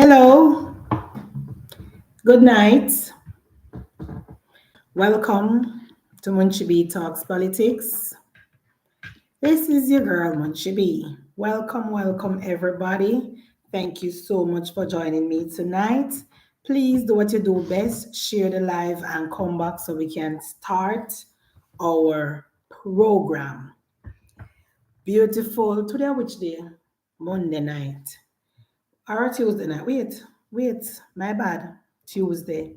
Hello, good night. Welcome to Munchibi Talks Politics. This is your girl, Munchibi. Welcome, everybody. Thank you so much for joining me tonight. Please do what you do best, share the live and come back so we can start our program. Beautiful. Today, which day? Monday night. Or Tuesday night. Wait, my bad. Tuesday.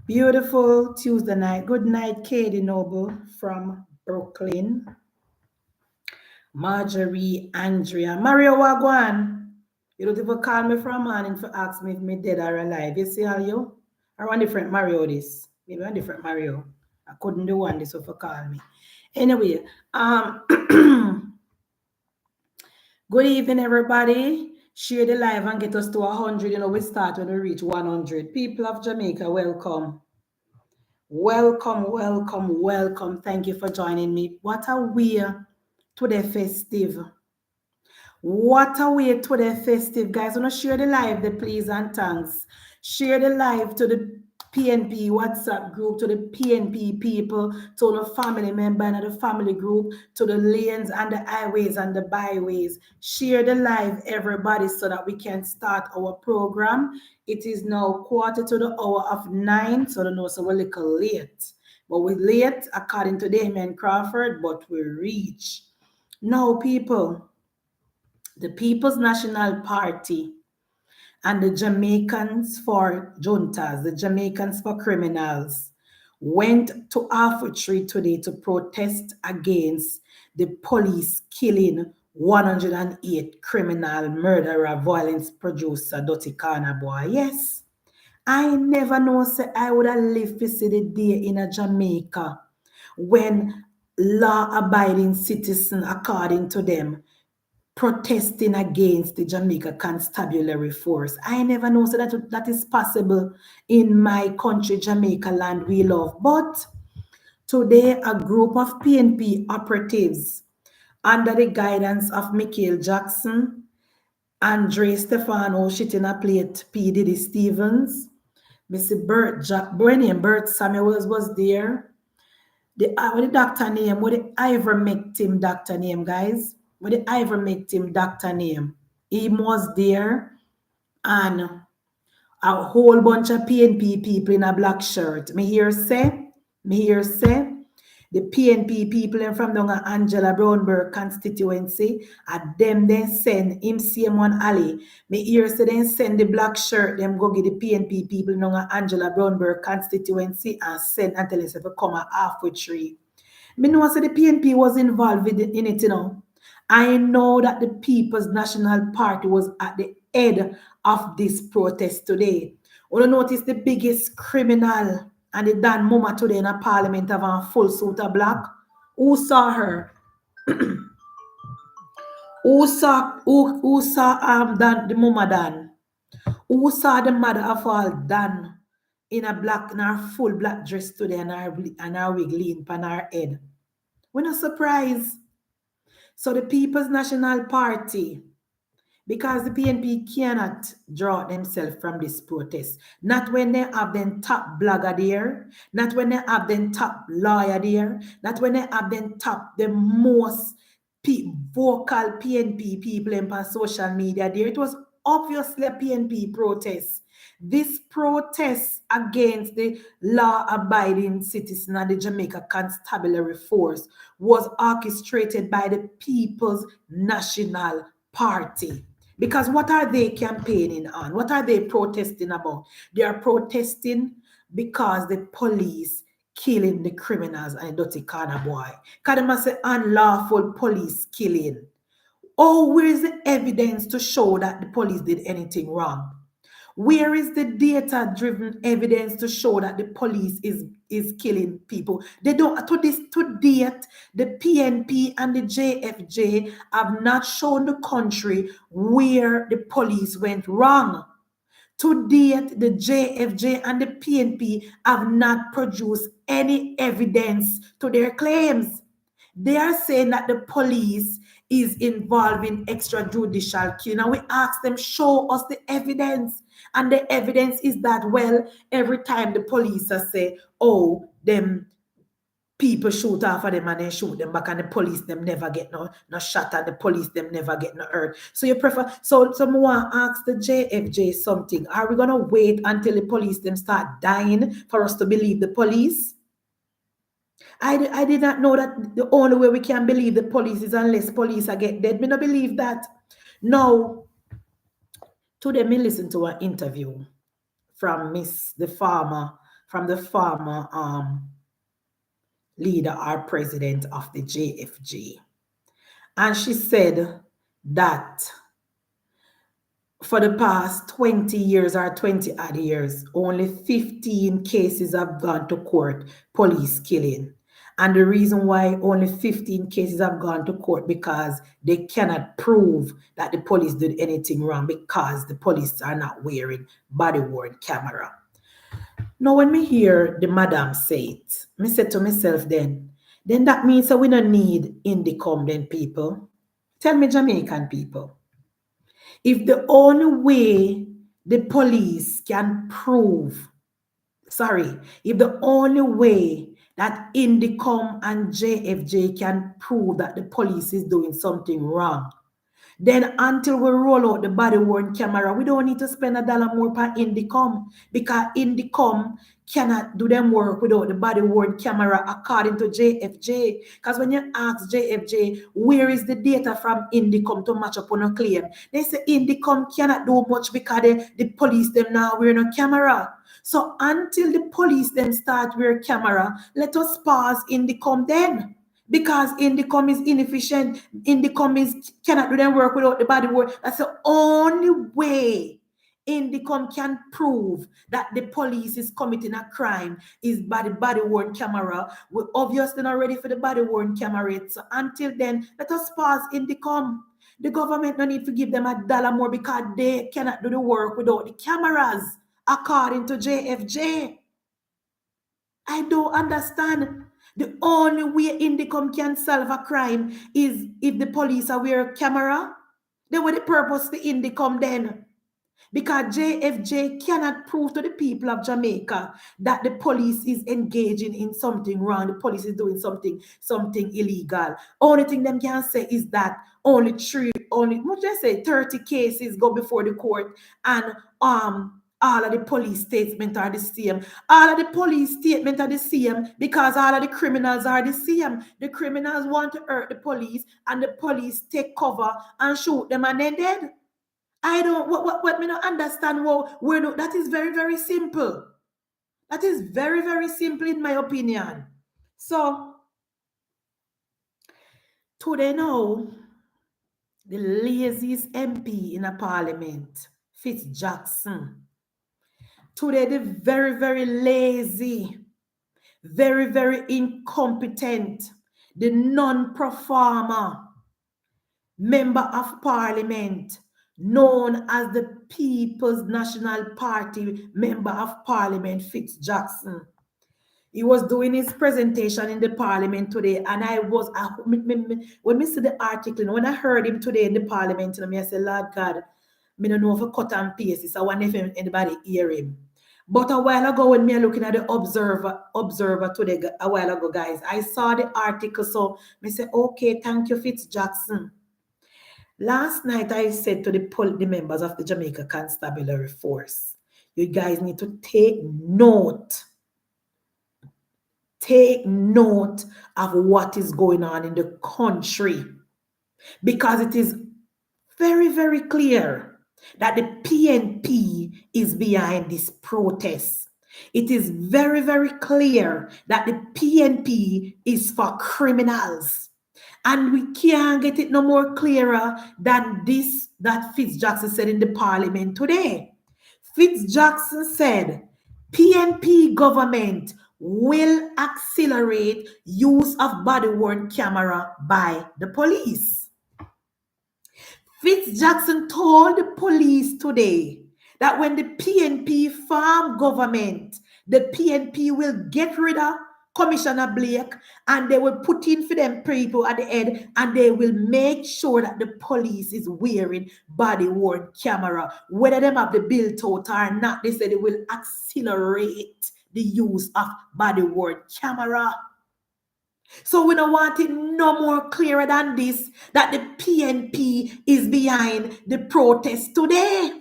Beautiful Tuesday night. Good night, Katie Noble from Brooklyn. Marjorie, Andrea, Mario Wagwan. You don't even call me from morning to ask me if me dead or alive. You see how you? I want different Mario this. Maybe one different Mario. I couldn't do one this so for call me. Anyway, good evening, everybody. Share the live and get us to 100. You know, we start when we reach 100. People of Jamaica, welcome. Welcome. Thank you for joining me. What a way to the festive. What a way to the festive, guys. Want to share the live, the please and thanks. Share the live to the PNP WhatsApp group, to the PNP people, to the family member and the family group, to the lanes and the highways and the byways. Share the live, everybody, so that we can start our program. It is now 9:15, so I don't know, so we're a little late. But we're late, according to Damien Crawford, but we reach. Now, people, the People's National Party and the Jamaicans for juntas, the Jamaicans for criminals, went to Arfitry today to protest against the police killing 108 criminal murderer, violence producer, Dotty Corner boy. Yes, I never know say I would have lived to see the day in a Jamaica when law-abiding citizens, according to them, protesting against the Jamaica Constabulary Force. I never know so that is possible in my country, Jamaica land we love. But today, a group of PNP operatives under the guidance of Michael Jackson, Andre Stefano, shitting a plate, P. Diddy Stevens, Mr. Bert Samuels was there. What the doctor name? What the ivermectin doctor name, guys? What the ivermectin doctor name? He was there, and a whole bunch of PNP people in a black shirt. Me hear say, the PNP people in from down a Angela Brownberg constituency, at them then send him same one alley. Me hear say then send the black shirt, them go get the PNP people down a Angela Brownberg constituency and send and tell us if we come a halfway tree. Me know say the PNP was involved in it, you know. I know that the People's National Party was at the head of this protest today. Want to notice the biggest criminal and the Dan Muma today in a parliament have a full suit of black? Who saw her? Who saw Dan, the Muma Dan? Who saw the mother of all Dan in a black, in her full black dress today and her wig lean on her head? We're not surprised. So the People's National Party, because the PNP cannot draw themselves from this protest. Not when they have them top blogger there, not when they have them top lawyer there, not when they have them top the most vocal PNP people on social media there. It was obviously a PNP protest. This protest against the law-abiding citizen and the Jamaica Constabulary Force was orchestrated by the People's National Party. Because what are they campaigning on? What are they protesting about? They are protesting because the police killing the criminals and the dirty corner boy. Because they must say unlawful police killing. Oh, where is the evidence to show that the police did anything wrong? Where is the data-driven evidence to show that the police is killing people? They don't. To date, the PNP and the JFJ have not shown the country where the police went wrong. To date, the JFJ and the PNP have not produced any evidence to their claims. they are saying that the police is involved in extrajudicial killing. And we ask them, show us the evidence. And the evidence is that, well, every time the police say, oh, them people shoot off of them and then shoot them back, and the police them never get no shot, and the police them never get no hurt. So you prefer, so someone ask the JFJ something. Are we gonna wait until the police them start dying for us to believe the police? I did not know that the only way we can believe the police is unless police are get dead. Me not believe that. Now, today me listen to an interview from the farmer leader or president of the JFG. And she said that for the past 20 years or 20 odd years, only 15 cases have gone to court, police killing. And the reason why only 15 cases have gone to court because they cannot prove that the police did anything wrong because the police are not wearing body-worn camera. Now, when me hear the madam say it, me say to myself then that means that we don't need independent people. Tell me, Jamaican people, if the only way the police can prove, if the only way that Indicom and JFJ can prove that the police is doing something wrong, then until we roll out the body-worn camera, we don't need to spend $1 more per Indicom, because Indicom cannot do them work without the body-worn camera according to JFJ. Because when you ask JFJ, where is the data from Indicom to match up on a claim? They say Indicom cannot do much because the police them now wearing a camera. So until the police them start wear camera, let us pause Indicom then. Because Indicom is inefficient. Indicom cannot do their work without the body work. That's the only way Indicom can prove that the police is committing a crime is by the body-worn camera. We're obviously not ready for the body-worn camera. So until then, let us pause Indicom. The government don't need to give them $1 more because they cannot do the work without the cameras, according to JFJ. I don't understand. The only way Indicom can solve a crime is if the police are wearing a camera. Then what the purpose for Indicom then? Because JFJ cannot prove to the people of Jamaica that the police is engaging in something wrong. The police is doing something illegal. Only thing them can say is that only 30 cases go before the court, and all of the police statements are the same. All of the police statements are the same because all of the criminals are the same. The criminals want to hurt the police, and the police take cover and shoot them and then dead. I don't, what me not understand. That is very, very simple. That is very, very simple in my opinion. So, today now, the laziest MP in a parliament, Fitzjackson. Today, the very, very lazy, very, very incompetent, the non-performer member of parliament, known as the People's National Party member of parliament, Fitzjackson. He was doing his presentation in the parliament today, and when I see the article, when I heard him today in the parliament, I said, Lord God, I don't know if I cut and paste this. I wonder if anybody hear him. But a while ago, when me looking at the Observer today, a while ago, guys, I saw the article. So I said, okay, thank you, Fitzjackson. Last night, I said to the members of the Jamaica Constabulary Force, you guys need to take note. Take note of what is going on in the country, because it is very, very clear that the PNP is behind this protest. It is very, very clear that the PNP is for criminals. And we can't get it no more clearer than this that Fitzjackson said in the parliament today. Fitzjackson said, PNP government will accelerate use of body-worn camera by the police. Fitzjackson told the police today that when the PNP form government, the PNP will get rid of Commissioner Blake, and they will put in for them people at the head, and they will make sure that the police is wearing body-worn camera. Whether them have the bill out or not, they say they will accelerate the use of body-worn camera. So we don't want it no more clearer than this, that the PNP is behind the protest today.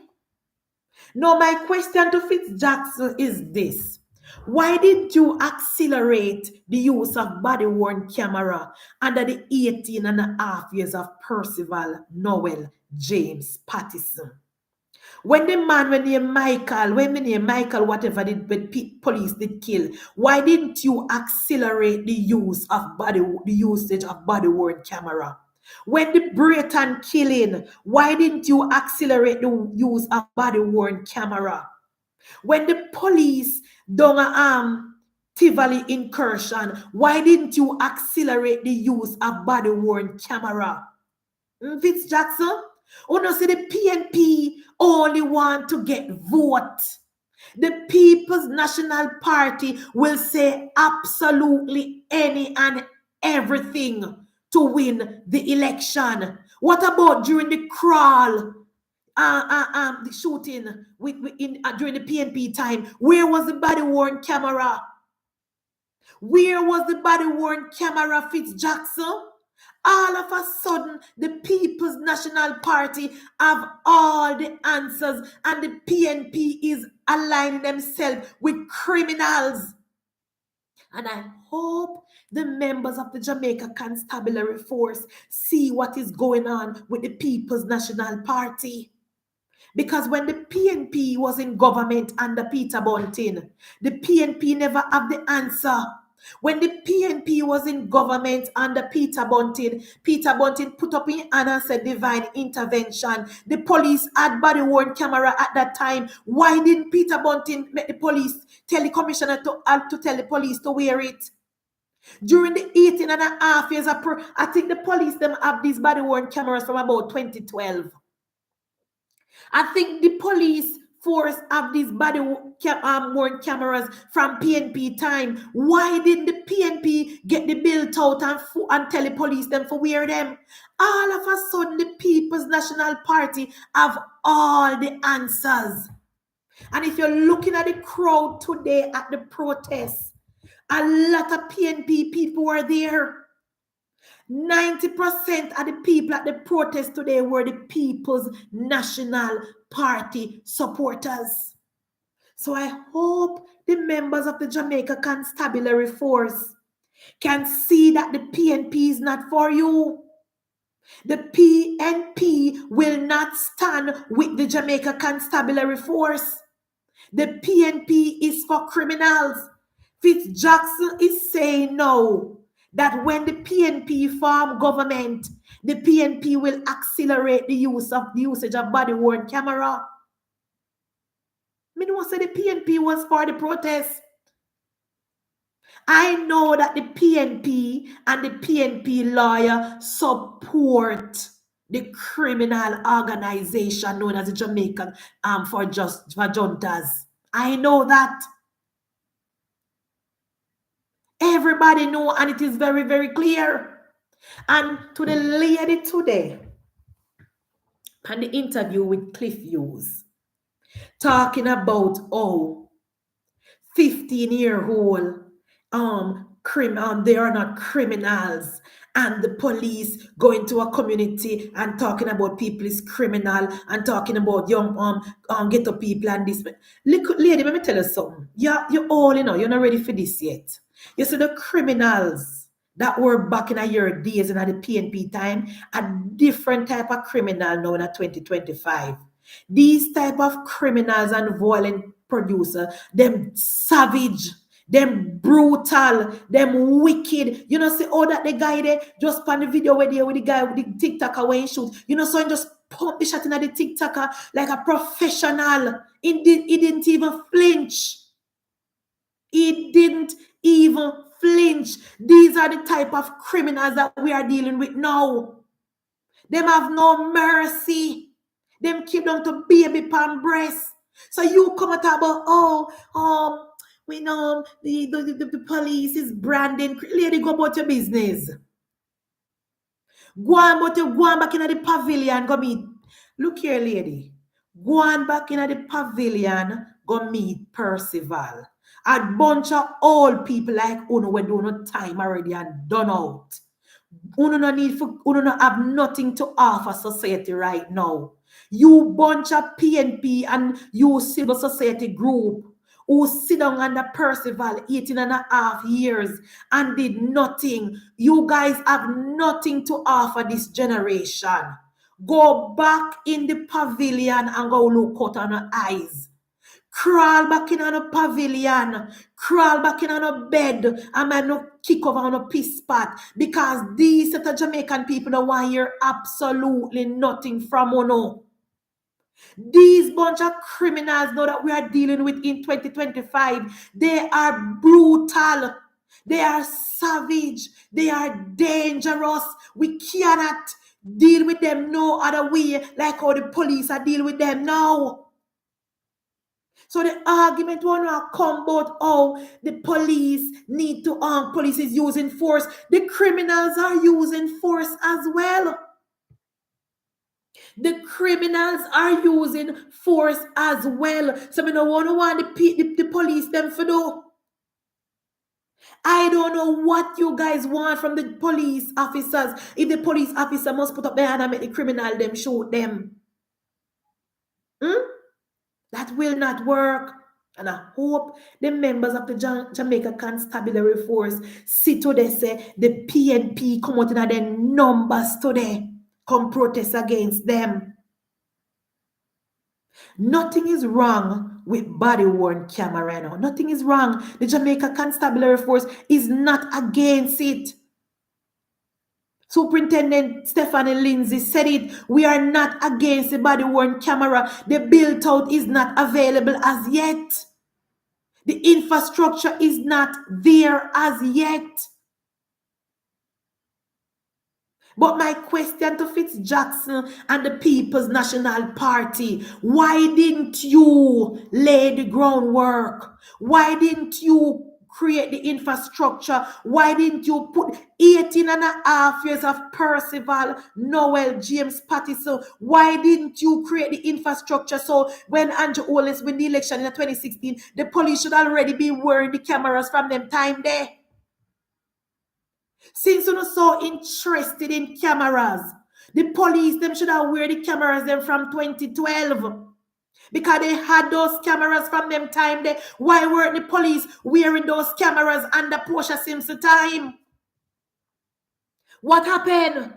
Now, my question to Fitzjackson is this. Why did you accelerate the use of body-worn camera under the 18 and a half years of Percival Noel James Pattison? When the man, when Michael, whatever the police did kill, why didn't you accelerate the usage of body-worn camera? When the Brayton killing, why didn't you accelerate the use of body-worn camera? When the police done Tivoli incursion, why didn't you accelerate the use of body-worn camera? Fitzjackson, no, say the PNP only want to get vote. The People's National Party will say absolutely any and everything to win the election. What about during the crawl? The shooting during the PNP time? Where was the body-worn camera? Where was the body-worn camera, Fitzjackson? All of a sudden, the People's National Party have all the answers, and the PNP is aligning themselves with criminals. And I hope the members of the Jamaica Constabulary Force see what is going on with the People's National Party. Because when the PNP was in government under Peter Bunting, the PNP never have the answer. When the PNP was in government under Peter Bunting put up in hand and said divine intervention. The police had body-worn camera at that time. Why didn't Peter Bunting make the police tell the commissioner to tell the police to wear it? During the 18 and a half years, I think the police them have these body-worn cameras from about 2012. I think the police force have these body-worn cameras from PNP time. Why didn't the PNP get the bill out and tell the police them for wear them? All of a sudden, the People's National Party have all the answers. And if you're looking at the crowd today at the protest, a lot of PNP people were there. 90% of the people at the protest today were the People's National Party supporters. So I hope the members of the Jamaica Constabulary Force can see that the PNP is not for you. The PNP will not stand with the Jamaica Constabulary Force. The PNP is for criminals. Fitzjackson is saying no. That when the PNP form government, the PNP will accelerate the usage of body-worn camera. I don't say the PNP was for the protest. I know that the PNP and the PNP lawyer support the criminal organization known as the Jamaican for Juntas. I know that. Everybody know, and it is very, very clear. And to the lady today, and the interview with Cliff Hughes, talking about 15-year-old they are not criminals, and the police going to a community and talking about people is criminal, and talking about young ghetto people and this. Look, lady, let me tell you something. You're all, you're not ready for this yet. You see, the criminals that were back in your days in the PNP time, a different type of criminal now in 2025. These type of criminals and violent producer, them savage, them brutal, them wicked. You know, see all that the guy there just on the video where they with the guy with the TikToker when he shoot. You know, so he just pump the shot in the TikToker like a professional. He didn't even flinch. He didn't even flinch. These are the type of criminals that we are dealing with now. Them have no mercy. Them keep them to baby palm breast. So you come and talk about, We know the police is branding. Lady, go about your business. Go on back in the pavilion, go meet. Look here, lady. Go on back in the pavilion, go meet Percival. A bunch of old people like Uno we do no time already and done out. Uno no have nothing to offer society right now. You bunch of PNP and you civil society group who sit down under Percival 18.5 years and did nothing. You guys have nothing to offer this generation. Go back in the pavilion and go look out on your eyes. Crawl back in on a pavilion, crawl back in on a bed, and man no kick over on a piss spot because these set of Jamaican people don't want to hear absolutely nothing from Uno. These bunch of criminals now that we are dealing with in 2025, they are brutal, they are savage, they are dangerous. We cannot deal with them no other way like how the police are dealing with them now. So the argument will not come about how the police need to police is using force. The criminals are using force as well. The criminals are using force as well. So I don't want the police them for do. I don't know what you guys want from the police officers. If the police officer must put up their hand and make the criminal them shoot them. That will not work. And I hope the members of the Jamaica Constabulary Force see today say the PNP come out in their numbers today. Come protest against them. Nothing is wrong with body-worn camera now. Nothing is wrong. The Jamaica Constabulary Force is not against it. Superintendent Stephanie Lindsay said it. We are not against the body-worn camera. The build-out is not available as yet. The infrastructure is not there as yet. But my question to Fitzjackson and the People's National Party, why didn't you lay the groundwork? Why didn't you create the infrastructure? Why didn't you put 18.5 years of Percival, Noel, James Pattison? Why didn't you create the infrastructure so when Andrew Holness win the election in 2016, the police should already be wearing the cameras from them time there? Since you're so interested in cameras, the police them should have wear the cameras them from 2012. Because they had those cameras from them time there. Why weren't the police wearing those cameras under Portia Simpson time? What happened?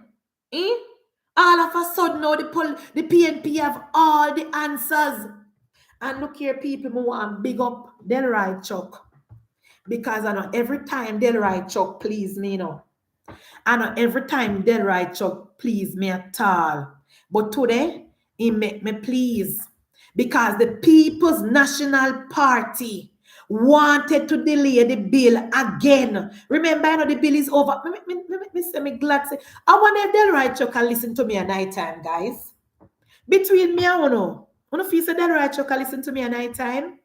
All of a sudden now the PNP have all the answers. And look here, people who want big up Delroy Chuck. Because I know every time Delroy Chuck please me, you know. I know every time Delroy Chuck please me at all. But today, he make me please. Because the People's National Party wanted to delay the bill again. Remember, I know the bill is over. Me glad say, I want if Delroy Chuck can listen to me at night time, guys. Between me and Uno. Uno feel say Delroy Chuck can listen to me at night time.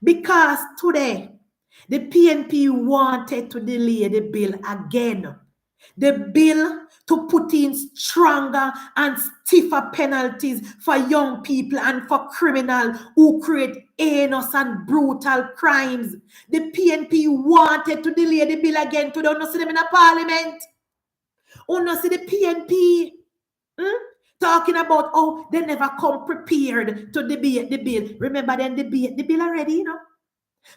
Because today, the PNP wanted to delay the bill again. The bill to put in stronger and stiffer penalties for young people and for criminals who create heinous and brutal crimes. The PNP wanted to delay the bill again. To don't see them in a parliament. You don't see the PNP talking about, oh, they never come prepared to debate the bill. Remember, then debate the bill already, you know.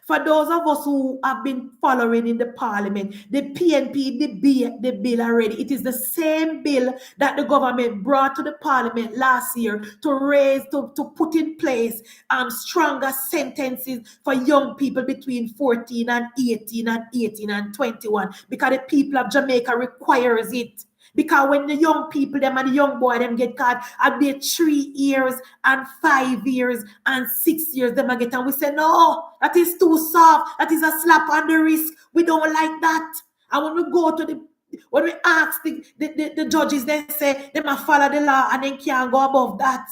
For those of us who have been following in the parliament, the PNP debate the bill already. It is the same bill that the government brought to the parliament last year to put in place stronger sentences for young people between 14 and 18 and 18 and 21 because the people of Jamaica requires it. Because when the young people, them and the young boy, them get caught at their 3 years and 5 years and 6 years, them get, and we say, no, that is too soft. That is a slap on the wrist. We don't like that. And when we go to when we ask the judges, they say they must follow the law and then can't go above that.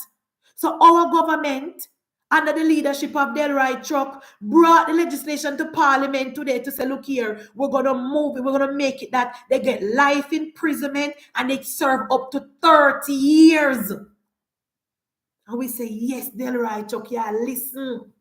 So our government under the leadership of Delroy Chuck, brought the legislation to Parliament today to say, look here, we're going to move it, we're going to make it that they get life imprisonment and they serve up to 30 years. And we say, yes, Delroy Chuck, yeah, listen.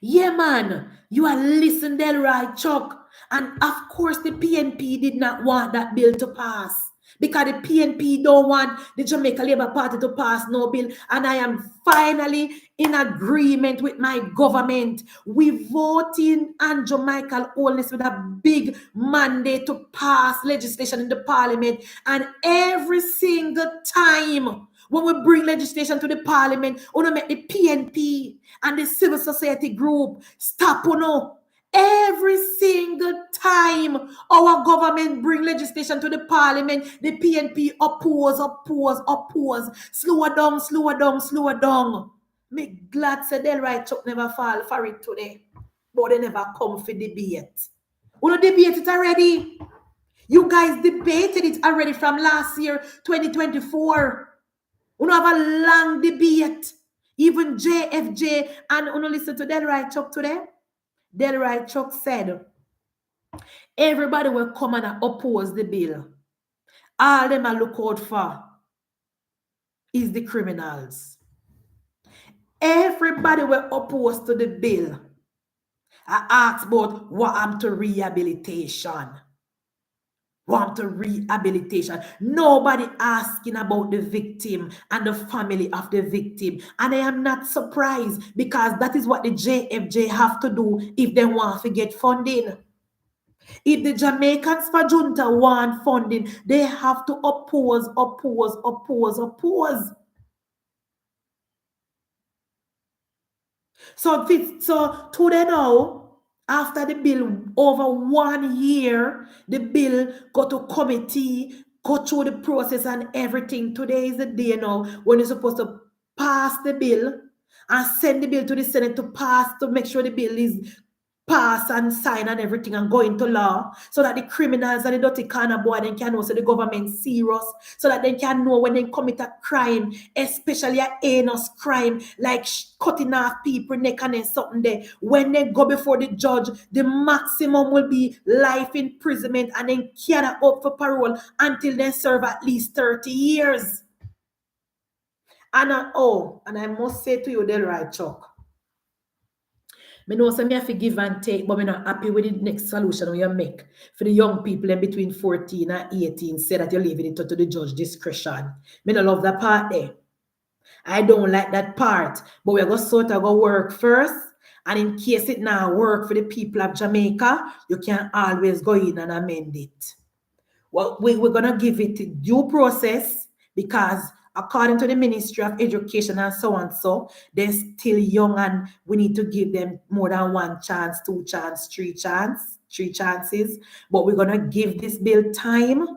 Yeah, man, you are listening, Delroy Chuck. And of course, the PNP did not want that bill to pass. Because the PNP don't want the Jamaica Labour Party to pass no bill. And I am finally in agreement with my government. We voting Andrew Michael Holness with a big mandate to pass legislation in the Parliament. And every single time when we bring legislation to the Parliament, we want to make the PNP and the civil society group stop on. Every single time our government bring legislation to the Parliament, the PNP oppose. Slow down. Me glad say Delroy Chuck never fall for it today. But they never come for debate. We don't debate it already. You guys debated it already from last year, 2024. We don't have a long debate. Even JFJ, and we don't listen to Delroy Chuck today. Delroy Chuck said, everybody will come and oppose the bill. All them I look out for is the criminals. Everybody will oppose to the bill. I ask about what happened to rehabilitation. Nobody asking about the victim and the family of the victim. And I am not surprised because that is what the JFJ have to do if they want to get funding. If the Jamaicans for junta want funding, they have to oppose. So today now, after the bill, over 1 year, the bill go to committee, go through the process and everything. Today is the day now when you're supposed to pass the bill and send the bill to the Senate to pass, to make sure the bill is pass and sign and everything and go into law, so that the criminals and the dirty corner boy then can know so the government serious, so that they can know when they commit a crime, especially a heinous crime like cutting off people neck and then something there, when they go before the judge, the maximum will be life imprisonment and then cannot up for parole until they serve at least 30 years. And I must say to you, Delroy Chuck, I know some have to give and take, but I'm not happy with the next solution you make for the young people in between 14 and 18. Say that you're leaving it to the judge discretion. I don't love that part there. I don't like that part. But we're going to sort of go work first. And in case it now work for the people of Jamaica, you can always go in and amend it. Well, we're going to give it due process because according to the Ministry of Education and so on, so they're still young and we need to give them more than 1 chance, 2 chance, 3 chances. But we're going to give this bill time.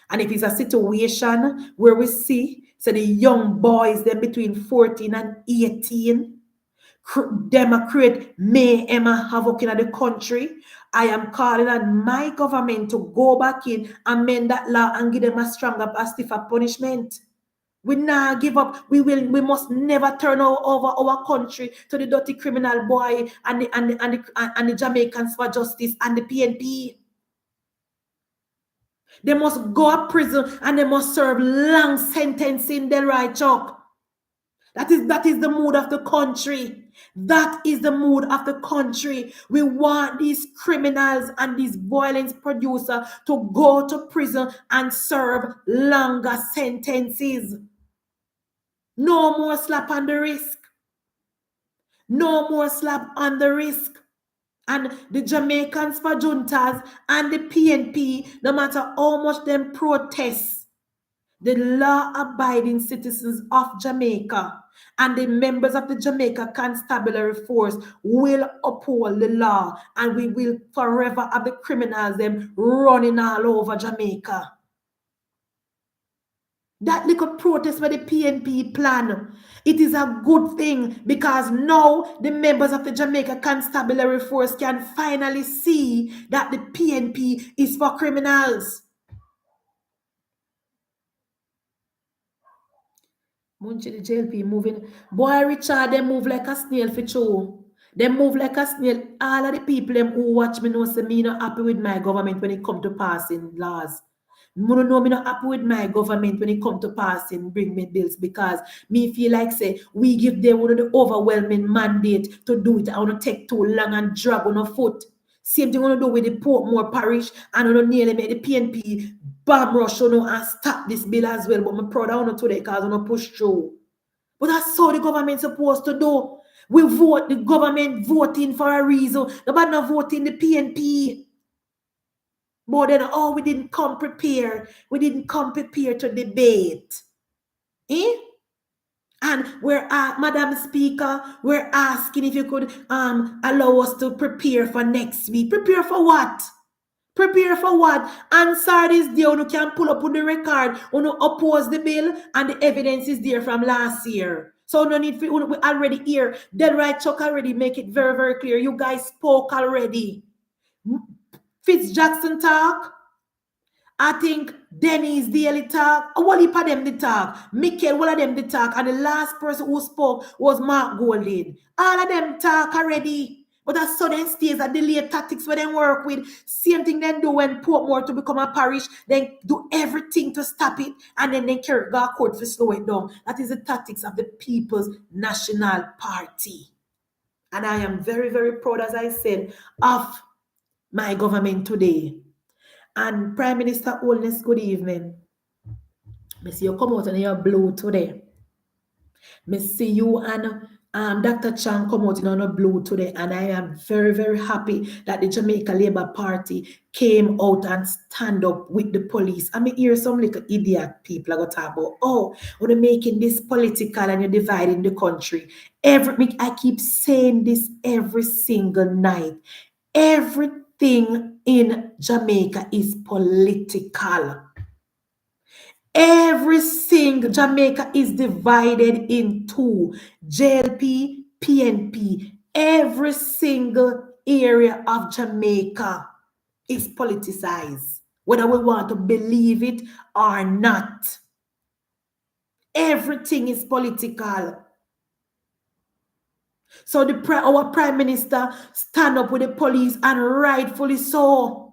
And if it's a situation where we see, so the young boys, they're between 14 and 18, them create mayhem and havoc in the country, I am calling on my government to go back in, amend that law and give them a stronger, a stiffer punishment. We now give up. We must never turn over our country to the dirty criminal boy and the Jamaicans for justice and the PNP. They must go to prison and they must serve long sentence in Delroy Chuck. That is the mood of the country. That is the mood of the country. We want these criminals and these violence producers to go to prison and serve longer sentences. No more slap on the wrist. No more slap on the wrist. And the Jamaicans for juntas and the PNP, no matter how much them protest, the law-abiding citizens of Jamaica and the members of the Jamaica Constabulary Force will uphold the law, and we will forever have the criminals them running all over Jamaica. That little protest by the PNP plan, it is a good thing because now the members of the Jamaica Constabulary Force can finally see that the PNP is for criminals. Munchi the JLP moving. Boy, Richard, they move like a snail for show. They move like a snail. All of the people them who watch me know say me not happy with my government when it come to passing laws. Me no know me not happy with my government when it come to passing bring me bills because me feel like say we give them one of the overwhelming mandate to do it. I want to take too long and drag on a foot. Same thing I want to do with the Portmore Parish and I want to nearly make the PNP bomb rush and stop this bill as well. But I'm proud I want to do that because I want to push through. But that's how the government supposed to do. We vote, the government voting for a reason. Nobody not voting the PNP. But then, oh, we didn't come prepared. We didn't come prepared to debate. Eh? And we're Madam Speaker, we're asking if you could allow us to prepare for next week. Prepare for what? Prepare for what? Answer is there. You can pull up on the record. You oppose the bill and the evidence is there from last year. So no need for we already here. Delroy Chuck already make it very, very clear. You guys spoke already. Fitz Jackson talk. I think Denny's daily talk. What heap of them the talk? Michael, what of them the talk? And the last person who spoke was Mark Golding. All of them talk already. But that sudden stays that delay tactics where they work with. Same thing they do when Portmore to become a parish. They do everything to stop it. And then they carry go court to slow it down. That is the tactics of the People's National Party. And I am very, very proud, as I said, of my government today. And Prime Minister Holness, good evening. I see you come out and you're blue today. I see you and Dr. Chang come out in a blue today. And I am very, very happy that the Jamaica Labour Party came out and stand up with the police. I mean, hear some little idiot people are going to talk about, oh, we're making this political and you're dividing the country. I keep saying this every single night. Everything in Jamaica is political. Everything Jamaica is divided into JLP, PNP. Every single area of Jamaica is politicized, whether we want to believe it or not. Everything is political. So our Prime Minister stand up with the police, and rightfully so.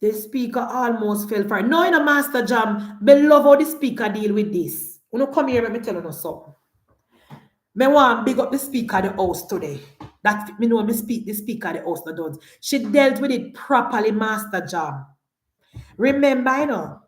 The speaker almost fell for it. No, in a Master Jam, I love how the speaker deal with this. You come here, let me tell you something. I want to big up the speaker of the house today. That me know the speaker of the house that does. She dealt with it properly, Master Jam. Remember, you know,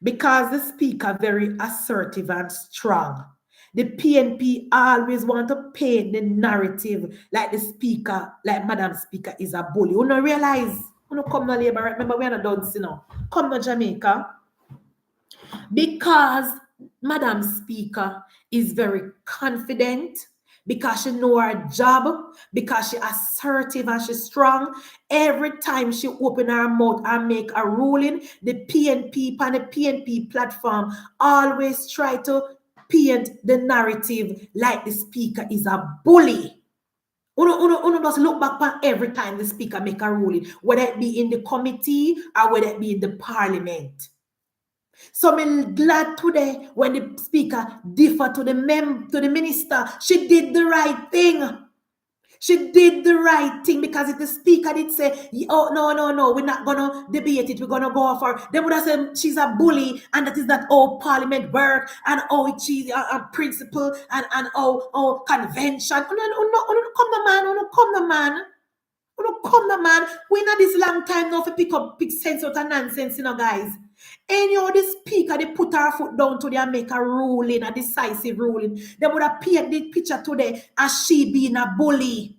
because the speaker very assertive and strong. The PNP always want to paint the narrative like the speaker, like Madam Speaker is a bully. You don't realize. You don't come to Labour. Remember, we are not done, you know. Come to Jamaica. Because Madam Speaker is very confident, because she know her job, because she assertive and she's strong. Every time she open her mouth and make a ruling, the PNP and the PNP platform always try to paint the narrative like the speaker is a bully. Uno just look back on every time the speaker make a ruling, whether it be in the committee or whether it be in the parliament. So I'm glad today when the speaker differ to the minister, she did the right thing. She did the right thing, because if the speaker did say, oh, no, we're not going to debate it, we're going to go for, they would have said she's a bully, and that is that all parliament work, and she's a principle, and convention. Come the man. We not this long time now for pick sense out of nonsense, you know, guys. Any of the speaker, they put her foot down today and make a ruling, a decisive ruling. They would have painted the picture today as she being a bully.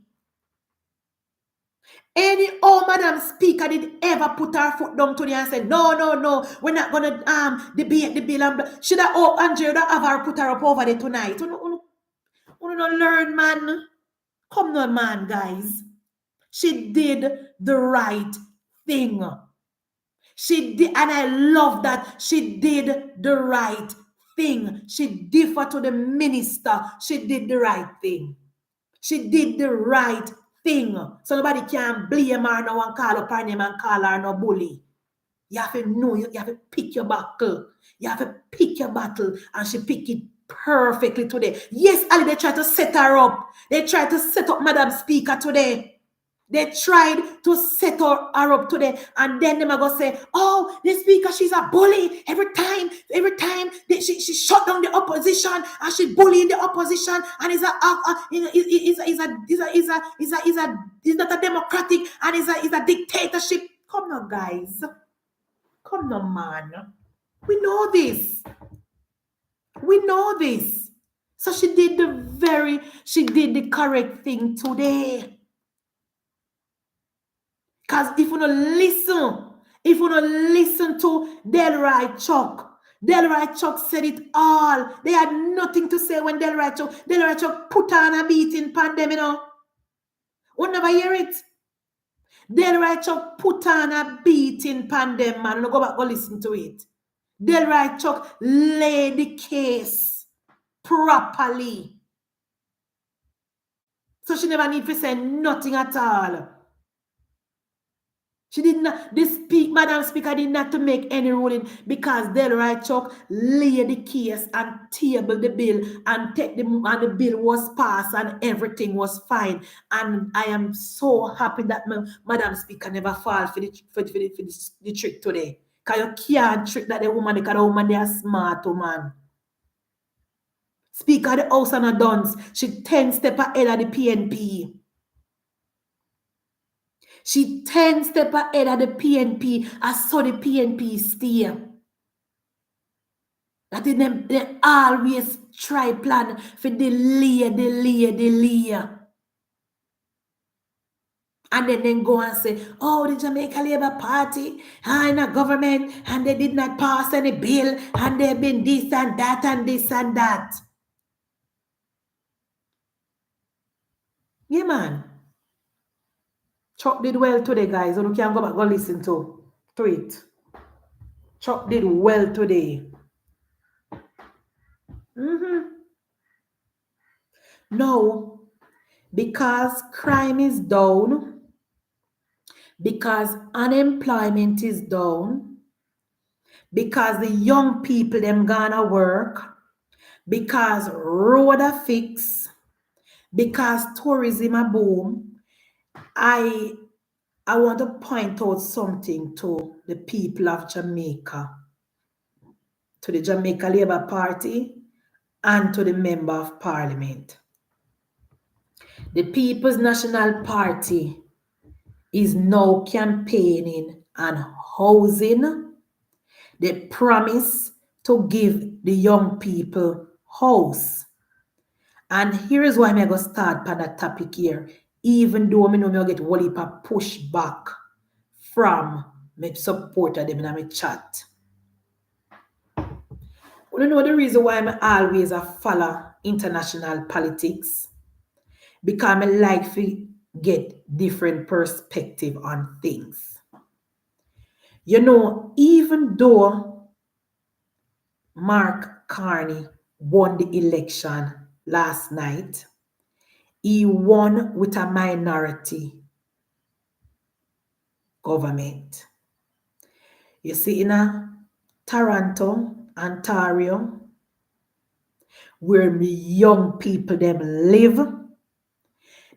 Any Madam Speaker did ever put her foot down today and said, no, we're not going to debate the bill. And should have Andrea have her put her up over there tonight? You don't learn, man. Come on, man, guys. She did the right thing. She did, and I love that she did the right thing. She differed to the minister. She did the right thing. She did the right thing. So nobody can blame her no one call up her name and call her no bully. You have to know, you have to pick your battle. You have to pick your battle, and she picked it perfectly today. Yes, Ali, they tried to set her up. They tried to set up Madam Speaker today. They tried to set her up today, and then them are going to say, oh, the speaker, she's a bully. Every time she shut down the opposition, and she bullying the opposition, and is not a democratic, and is a dictatorship. Come on, guys. Come on, man. We know this. We know this. So she did the correct thing today. Because if you don't listen to Delroy Chuck said it all. They had nothing to say when Delroy Chuck put on a beating pandemic, you know. You never hear it. Delroy Chuck put on a beating pandemic, man. No, go back, go listen to it. Delroy Chuck laid the case properly. So she never need to say nothing at all. She did not, Madam Speaker did not to make any ruling because Delroy Chuck laid the case and tabled the bill and the bill was passed and everything was fine. And I am so happy that Madam Speaker never fall for the trick today. Because you can't trick that the woman, because the woman they are smart, man. Speaker of the House and a dance. She 10 steps ahead of the PNP. She 10 steps ahead of the PNP. I saw the PNP steer. That they always try plan for delay. And then they go and say, oh, the Jamaica Labour Party are in a government and they did not pass any bill and they've been this and that and this and that. Yeah, man. Chuck did well today, guys. You can go back and listen to it. Chuck did well today. No, because crime is down, because unemployment is down, because the young people them gonna work, because road are fixed, because tourism a boom. I want to point out something to the people of Jamaica, to the Jamaica Labour Party, and to the Member of Parliament. The People's National Party is now campaigning on housing. They promise to give the young people house. And here is why I'm going to start on that topic here. Even though I know I get whole heap of pushback from my supporter them in my chat. You know the reason why I'm always a follow international politics? Because I like to get different perspective on things. You know, even though Mark Carney won the election last night, he won with a minority government. You see, in Toronto, Ontario, where the young people them live,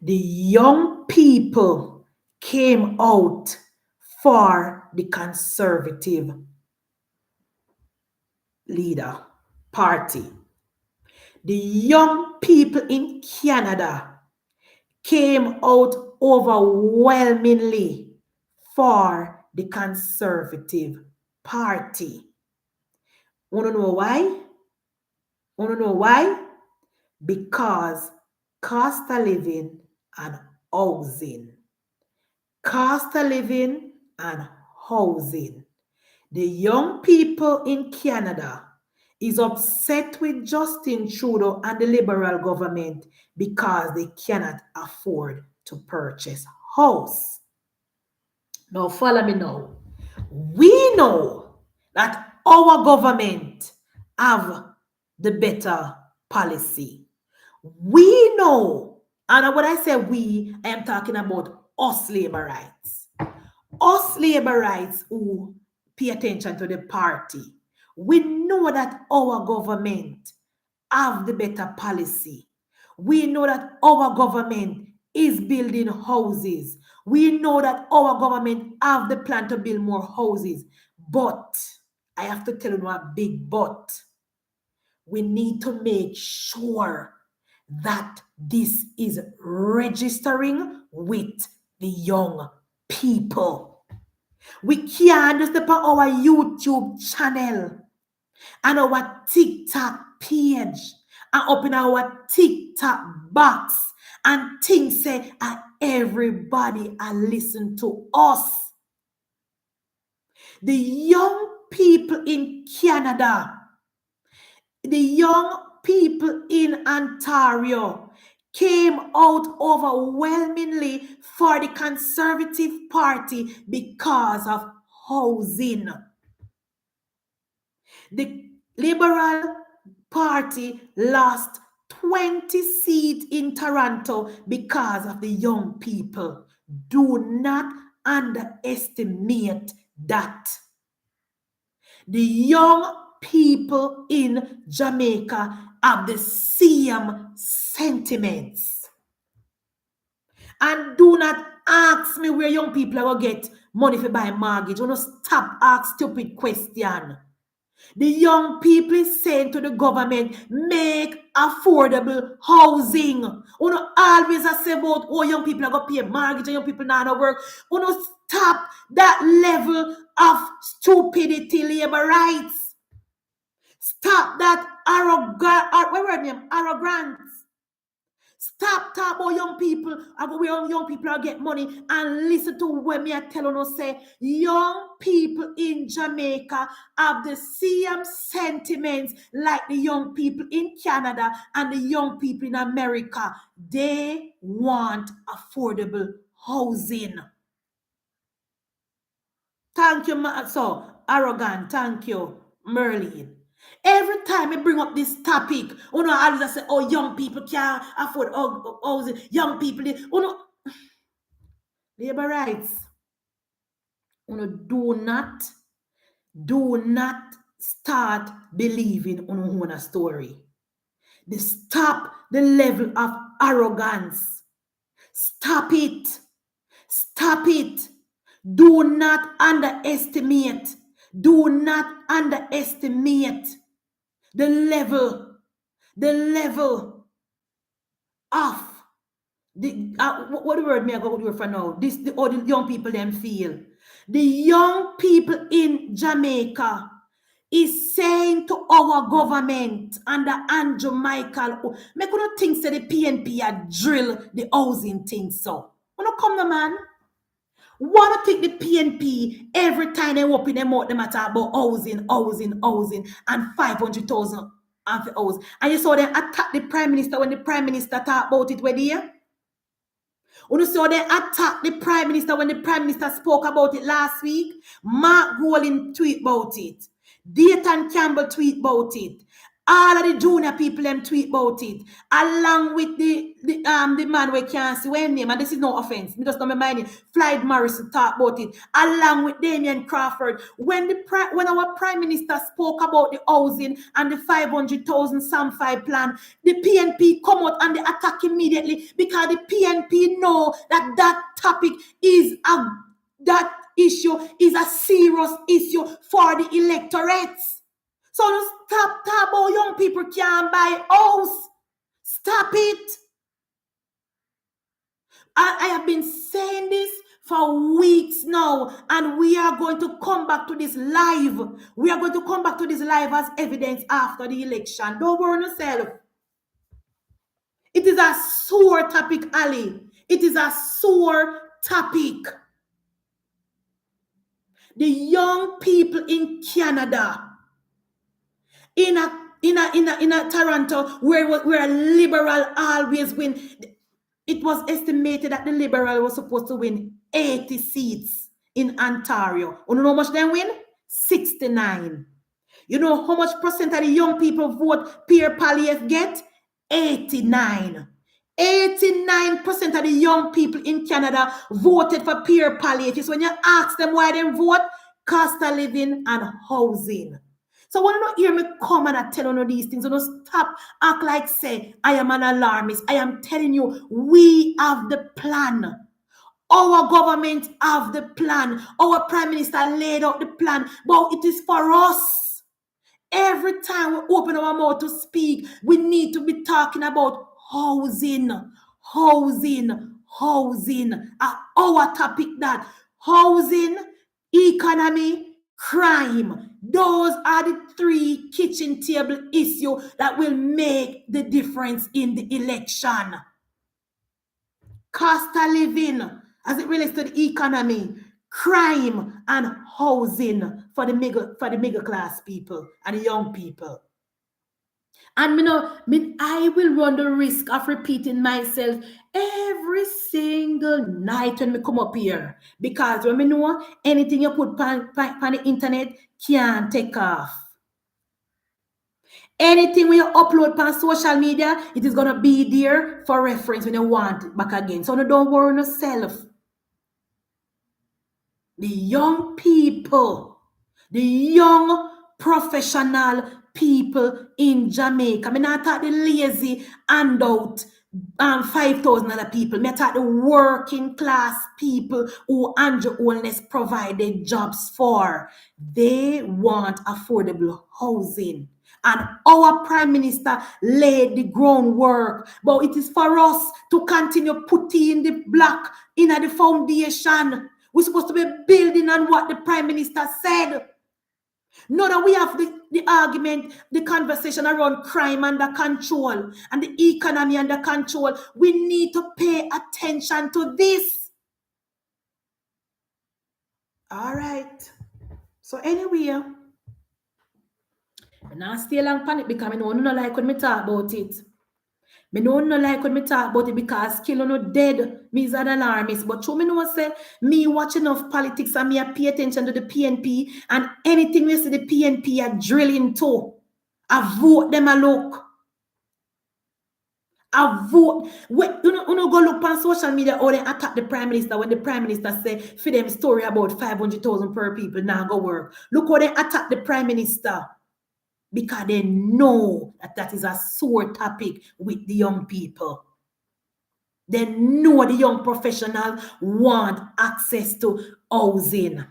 the young people came out for the Conservative leader party. The young people in Canada came out overwhelmingly for the Conservative Party. Want to know why? Want to know why? Because cost of living and housing. Cost of living and housing. The young people in Canada is upset with Justin Trudeau and the Liberal government because they cannot afford to purchase house. Now follow me now. We know that our government have the better policy. We know, and when I say we, I am talking about us labor rights. Us labor rights who pay attention to the party. We know that our government have the better policy. We know that our government is building houses. We know that our government have the plan to build more houses. But, I have to tell you a big but. We need to make sure that this is registering with the young people. We can't just put our YouTube channel and our TikTok page and open our TikTok box and think say everybody and listen to us. The young people in Canada, the young people in Ontario came out overwhelmingly for the Conservative Party because of housing. The Liberal Party lost 20 seats in Toronto because of the young people. Do not underestimate that. The young people in Jamaica have the same sentiments. And do not ask me where young people are going to get money for buy mortgage. You know, stop asking stupid question. The young people is saying to the government, make affordable housing. You know, always I say about, oh, young people are going to pay mortgage and young people not work. You know, stop that level of stupidity, labor rights. Stop that arrogance. Stop talking about young people, where young people are get money, and listen to what me I tell you say. Young people in Jamaica have the same sentiments like the young people in Canada and the young people in America. They want affordable housing. Thank you, so arrogant. Thank you, Merlin. Every time I bring up this topic, you know, I always say, oh, young people can't afford housing. Young people, you know, labor rights. You know, do not start believing on your own story. Stop the level of arrogance. Stop it. Stop it. Do not underestimate. Do not underestimate the level of the what the word me I go do for now. This the all the young people them feel. The young people in Jamaica is saying to our government under Andrew Michael, me couldn't think say the PNP a drill the housing thing so. Wanna come the man? Wanna take the PNP every time they open them out, them talk about housing, and 500,000 and for house. And you saw them attack the Prime Minister when the Prime Minister talked about it where they you saw them attack the Prime Minister when the Prime Minister spoke about it last week. Mark Golin tweet about it. Dayton Campbell tweet about it. All of the junior people them tweet about it, along with the man we can't see when name, and this is no offense, me just don't mind it. Floyd Morrison talk about it, along with Damien Crawford. When our Prime Minister spoke about the housing and the 500,000 Sam 5 plan, the PNP come out and they attack immediately because the PNP know that topic is that issue is a serious issue for the electorates. So stop talking about young people can't buy house. Stop it. I have been saying this for weeks now, and we are going to come back to this live. We are going to come back to this live as evidence after the election. Don't worry yourself. It is a sore topic, Ali. It is a sore topic. The young people in Canada, in a Toronto where a liberal always win. It was estimated that the liberal was supposed to win 80 seats in Ontario. You know how much they win? 69. You know how much percent of the young people vote Pierre Poilievre get? 89. 89% of the young people in Canada voted for Pierre Poilievre. So when you ask them why they vote, cost of living, and housing. So when you don't hear me come and I tell you these things, you don't stop act like say I am an alarmist. I am telling you, we have the plan. Our government have the plan. Our prime minister laid out the plan. But it is for us. Every time we open our mouth to speak, we need to be talking about housing. Housing. Housing. Our topic that. Housing, economy, crime. Those are the three kitchen table issues that will make the difference in the election. Cost of living as it relates to the economy, crime, and housing for the middle class people and the young people. And I will run the risk of repeating myself every single night when we come up here. Because when we know anything you put on the internet can't take off. Anything when you upload on social media, it is going to be there for reference when you want it back again. So don't worry yourself. The young people, the young professional people in Jamaica. I mean, I thought the lazy handout 5,000 other people. I thought the working class people who Minister Holness provided jobs for. They want affordable housing. And our prime minister laid the groundwork. But it is for us to continue putting the block in the foundation. We're supposed to be building on what the prime minister said. Now that we have the argument, the conversation around crime under control and the economy under control, we need to pay attention to this. All right. So anyway, I now stay long panic because I know no like when me talk about it. Me know no like when me talk about it because kill no dead. Me is an alarmist. But true me know say me watch enough politics and me I pay attention to the PNP and anything we see the PNP are drilling to. I vote them a look. I vote. You know, go look on social media or they attack the prime minister when the prime minister say for them story about 500,000 per people now go work. Look how they attack the prime minister. Because they know that is a sore topic with the young people. They know the young professionals want access to housing.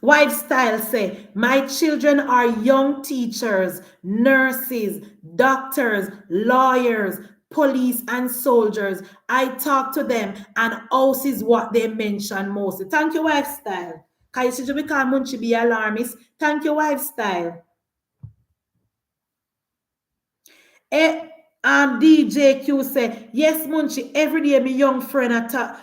Lifestyle say, my children are young teachers, nurses, doctors, lawyers, police, and soldiers. I talk to them, and house is what they mention mostly. Thank you, Lifestyle. Because you should become Munchi be alarmist. Thank you, Lifestyle. DJQ say, yes, Munchi, every day my young friend talk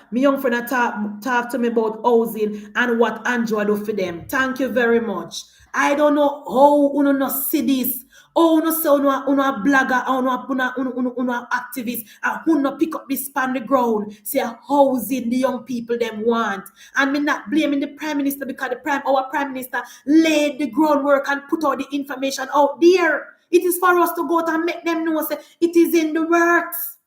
to me about housing and what Andrew do for them. Thank you very much. I don't know how you no see this. Oh, no say uno a blogger, uno activist, and uno pick up this pan the ground, say housing the young people them want. And me not blaming the prime minister because our prime minister laid the groundwork and put all the information out there. It is for us to go out and make them know say it is in the works.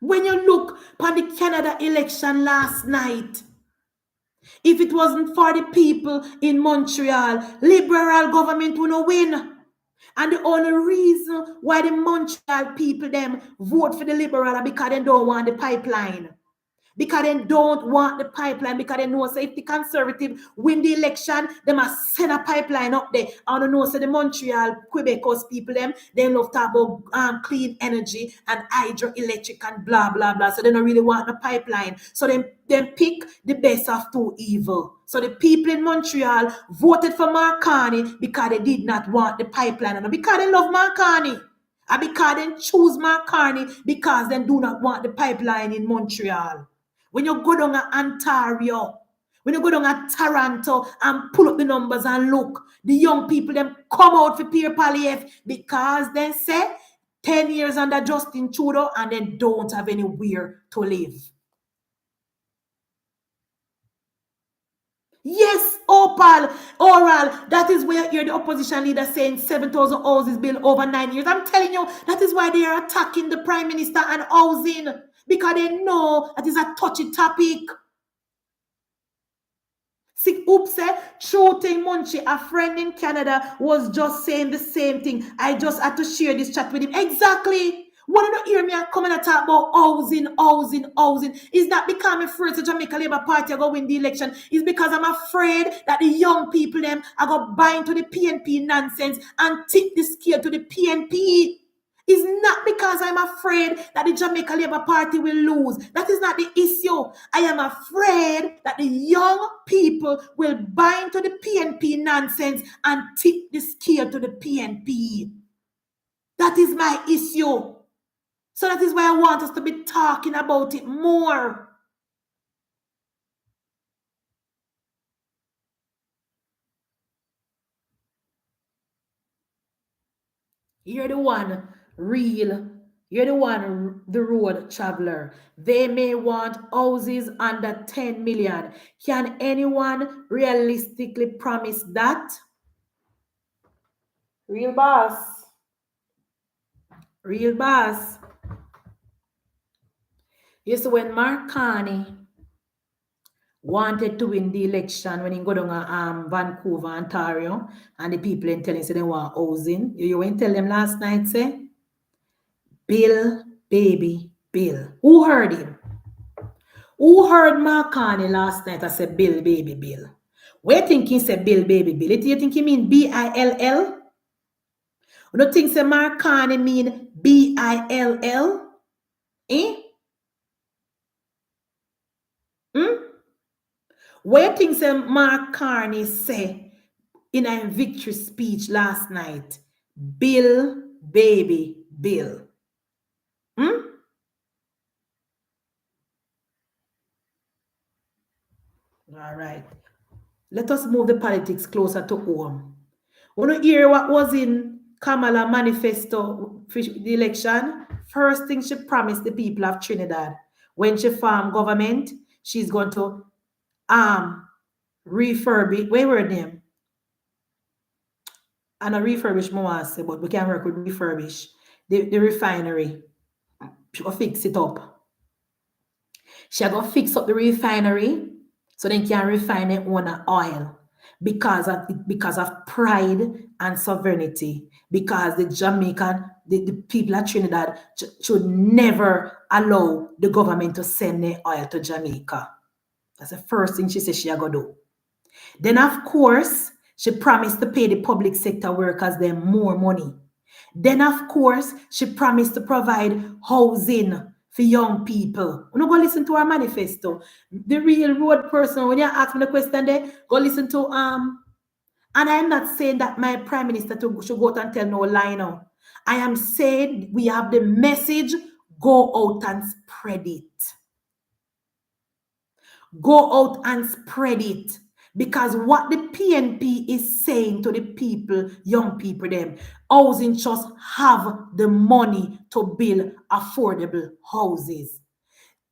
When you look at the Canada election last night, if it wasn't for the people in Montreal, Liberal government would not win. And the only reason why the Montreal people them vote for the Liberal is because they don't want the pipeline. Because they don't want the pipeline, because they know say if the Conservative win the election, they must send a pipeline up there. I don't know, say the Montreal, Quebec people, they love to talk about clean energy and hydroelectric and blah, blah, blah. So they don't really want the pipeline. So they pick the best of two evil. So the people in Montreal voted for Mark Carney because they did not want the pipeline. And because they love Mark Carney. And because they choose Mark Carney because they do not want the pipeline in Montreal. When you go down to Ontario, when you go down to Toronto and pull up the numbers and look, the young people them come out for Pierre Poilievre because they say 10 years under Justin Trudeau and they don't have anywhere to live. Yes, oral. That is where you're the opposition leader saying 7,000 houses built over 9 years. I'm telling you, that is why they are attacking the Prime Minister and housing, because they know that is a touchy topic. See, oops, true thing, Munchie, a friend in Canada was just saying the same thing. I just had to share this chat with him. Exactly. Want to hear me coming and talk about housing? Is that because I'm afraid the Jamaica Labour Party are going to win the election? It's because I'm afraid that the young people them are going to buy into the PNP nonsense and tip the scale to the PNP. It's not because I'm afraid that the Jamaica Labour Party will lose. That is not the issue. I am afraid that the young people will buy into the PNP nonsense and tip the scale to the PNP. That is my issue. So that is why I want us to be talking about it more. You're the one real. You're the one, the road traveler. They may want houses under 10 million. Can anyone realistically promise that? Real boss. Real boss. You see, when Mark Carney wanted to win the election, when he go down to Vancouver, Ontario, and the people in telling say they want housing, you went tell them last night, say, Bill, baby, Bill. Who heard him? Who heard Mark Carney last night? I said, Bill, baby, Bill. Where think he said Bill, baby, Bill? Do you think he mean B-I-L-L? You don't think say Mark Carney mean B-I-L-L? Eh? Where think say Mark Carney say in a victory speech last night? Bill, baby, Bill. All right. Let us move the politics closer to home. Want to hear what was in Kamala manifesto for the election? First thing she promised the people of Trinidad, when she formed government, she's going to refurbish. Where were them? And a refurbish more, but we can work with refurbish the refinery. She will fix it up. She going to fix up the refinery so they can refine their own oil because of pride and sovereignty. Because the Jamaican, the people of Trinidad should never allow the government to send their oil to Jamaica. That's the first thing she said she going to do. Then, of course, she promised to pay the public sector workers them more money. Then, of course, she promised to provide housing for young people. You know, go listen to her manifesto. The real road person, when you ask me the question there, go listen to and I'm not saying that my prime minister should go out and tell no lie now. I am saying we have the message, go out and spread it. Go out and spread it. Because what the PNP is saying to the people, young people, them, housing trust have the money to build affordable houses.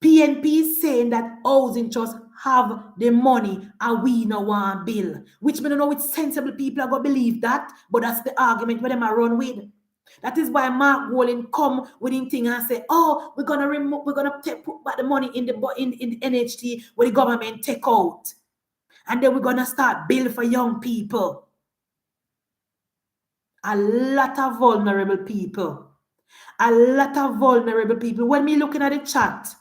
PNP is saying that housing trust have the money and we no want build. Which we don't know which sensible people are going to believe that, but that's the argument where them are run with. That is why Mark Walling come with him thing and say, oh, we're gonna put back the money in the NHT where the government take out. And then we're gonna start build for young people. A lot of vulnerable people. A lot of vulnerable people. When me looking at the chat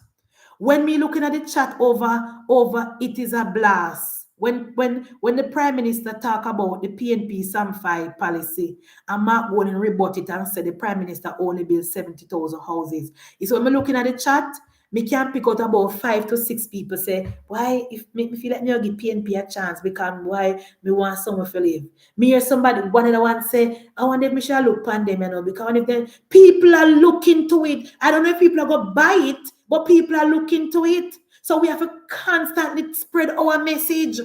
over it is a blast. When the Prime Minister talk about the PNP Sam5 policy, and Mark Walling rebut it and said the Prime Minister only built 70,000 houses. It's when me looking at the chat, me can pick out about 5 to 6 people say, why if me feel like me give PNP a chance because why me want someone to live. Me hear somebody, one of the ones say, I wonder if me shall look on them, you know, because if the people are looking to it. I don't know if people are going to buy it, but people are looking to it. So we have to constantly spread our message.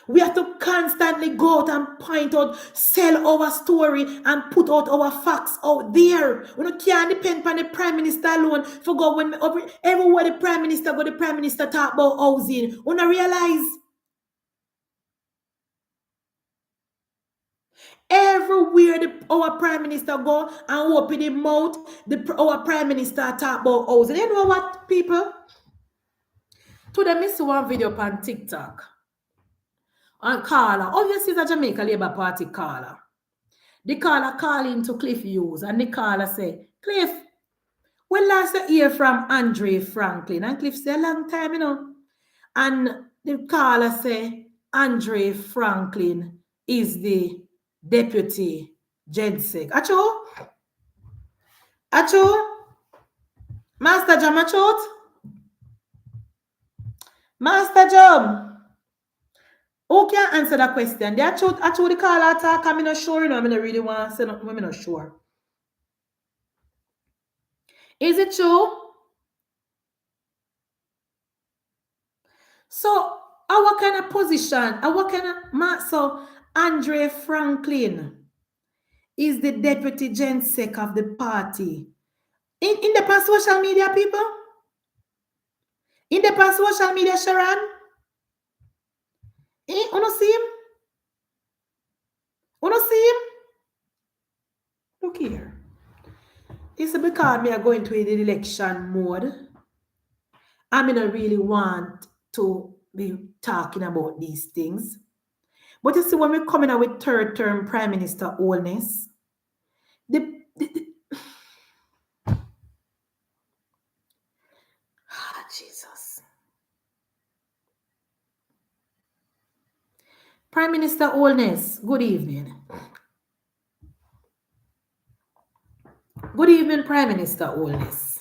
We have to constantly go out and point out, sell our story and put out our facts out there. We can't depend on the Prime Minister alone. For God, when everywhere the Prime Minister go, the Prime Minister talk about housing. We don't realize everywhere our Prime Minister go and open his mouth, our Prime Minister talk about housing. You know what, people? Today, I saw one video on TikTok. And caller, obviously it's a Jamaica Labour Party caller. The caller calling to Cliff Hughes, and the caller say, Cliff, when last you hear from Andre Franklin? And Cliff say, a long time, you know. And the caller say, Andre Franklin is the deputy GenSec. Acho? Acho? Master Jam, achot? Master Jam? Who can answer that question? They actually the caller attack. I'm not sure, you know. I'm not really want to say nothing. I'm not sure. Is it true? So, our kind of position, our kind of so Andre Franklin is the deputy GenSec of the party. In the past social media, people? In the past social media, Sharon? You see him? You see him? Look here. It's because we are going to the election mode. I don't really want to be talking about these things. But you see, when we're coming out with third term Prime Minister Holness, Jesus. Prime Minister Holness, good evening. Good evening, Prime Minister Holness.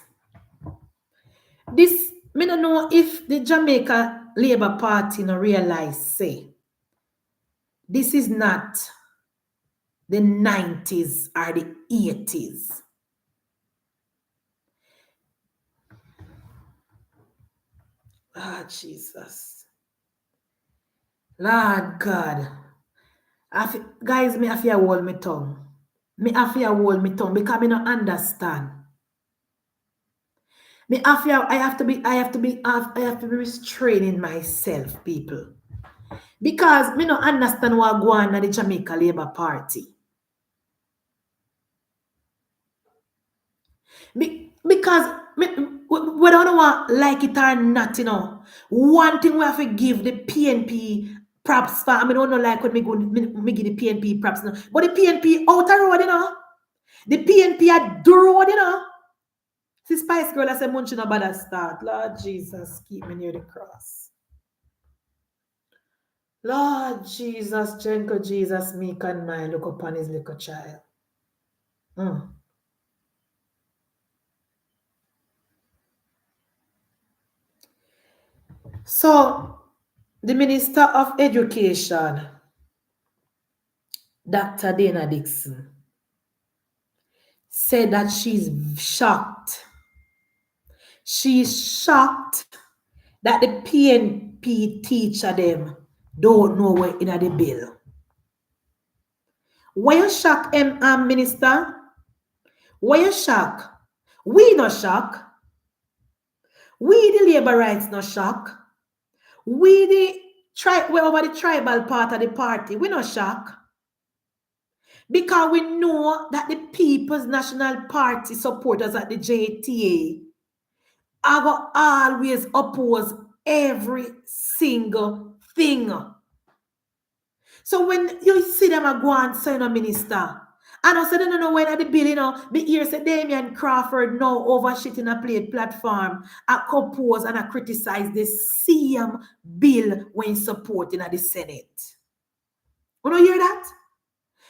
This, I don't know if the Jamaica Labour Party no realize, say, this is not the 90s or the 80s. Ah, Jesus. Lord God. Guys, me have to hold my tongue. Me have to hold my tongue because I don't understand. I have to be restraining myself, people. Because me don't understand what go on at the Jamaica Labour Party. Because we don't know like it or not, you know. One thing we have to give the PNP props for. I mean, don't know like when me give the PNP props, no. But the PNP out the road, you know. The PNP at the road, you know. See, Spice Girl, I say, munching about that start. Lord Jesus, keep me near the cross. Lord Jesus, gentle Jesus, meek and mild, look upon his little child. So, the Minister of Education, Dr. Dana Dixon, said that she's shocked. She's shocked that the PNP teacher them don't know where in the bill. Why you shocked, Minister? Why you shocked? We no shock. We the labor rights no shock. We over the tribal part of the party, we no shock. Because we know that the People's National Party supporters at the JTA are going to always oppose every single thing. So when you see them go and say, Minister, and I said, no, when at the bill, the ear said Damian Crawford now overshit in a plate platform, I oppose and I criticize the same bill when supporting at the Senate. You don't hear that?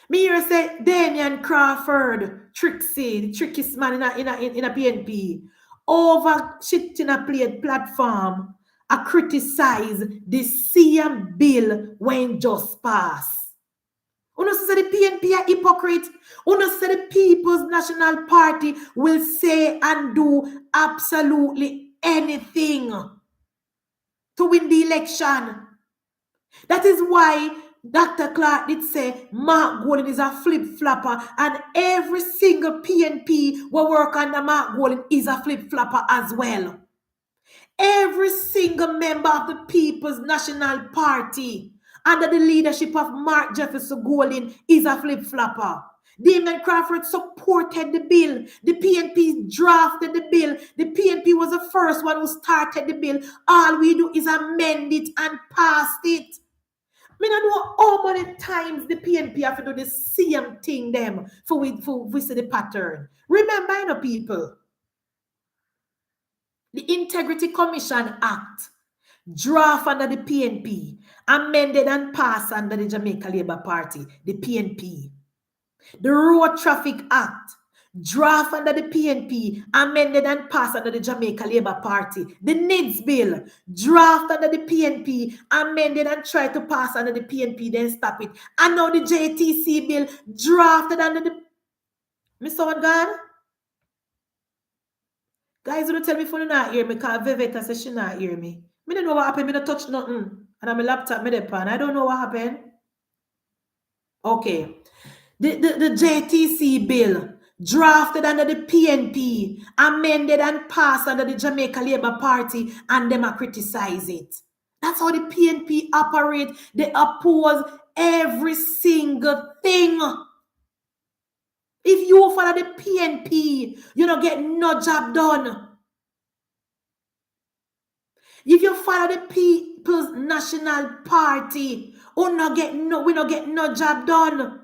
Me hear say Damian Crawford, Trixie, the trickiest man in a PNP, over shit in a plate platform, I criticize the same bill when just passed. Uno say the PNP are hypocrite. Uno say the People's National Party will say and do absolutely anything to win the election. That is why Dr. Clark did say Mark Golding is a flip-flopper, and every single PNP will work under Mark Golding is a flip-flopper as well. Every single member of the People's National Party under the leadership of Mark Jefferson Golding is a flip-flopper. Damien Crawford supported the bill. The PNP drafted the bill. The PNP was the first one who started the bill. All we do is amend it and pass it. I don't know how many times the PNP have to do the same thing them for we see the pattern. Remember, you know, people, the Integrity Commission Act, draft under the PNP, amended and passed under the Jamaica Labour Party, the PNP. The Road Traffic Act, draft under the PNP, amended and passed under the Jamaica Labour Party. The NIDS Bill, draft under the PNP, amended and tried to pass under the PNP, then stop it. And now the JTC Bill, drafted under the... Mr. One gone? Guys, you don't tell me if you not hear me, because Vivetta says she not hear me. I don't know what happened. I don't touch nothing. And on my laptop, I don't know what happened. Okay. The JTC bill, drafted under the PNP, amended and passed under the Jamaica Labour Party, and them criticize it. That's how the PNP operate. They oppose every single thing. If you follow the PNP, you don't get no job done. If you follow the People's National Party, we don't get no job done.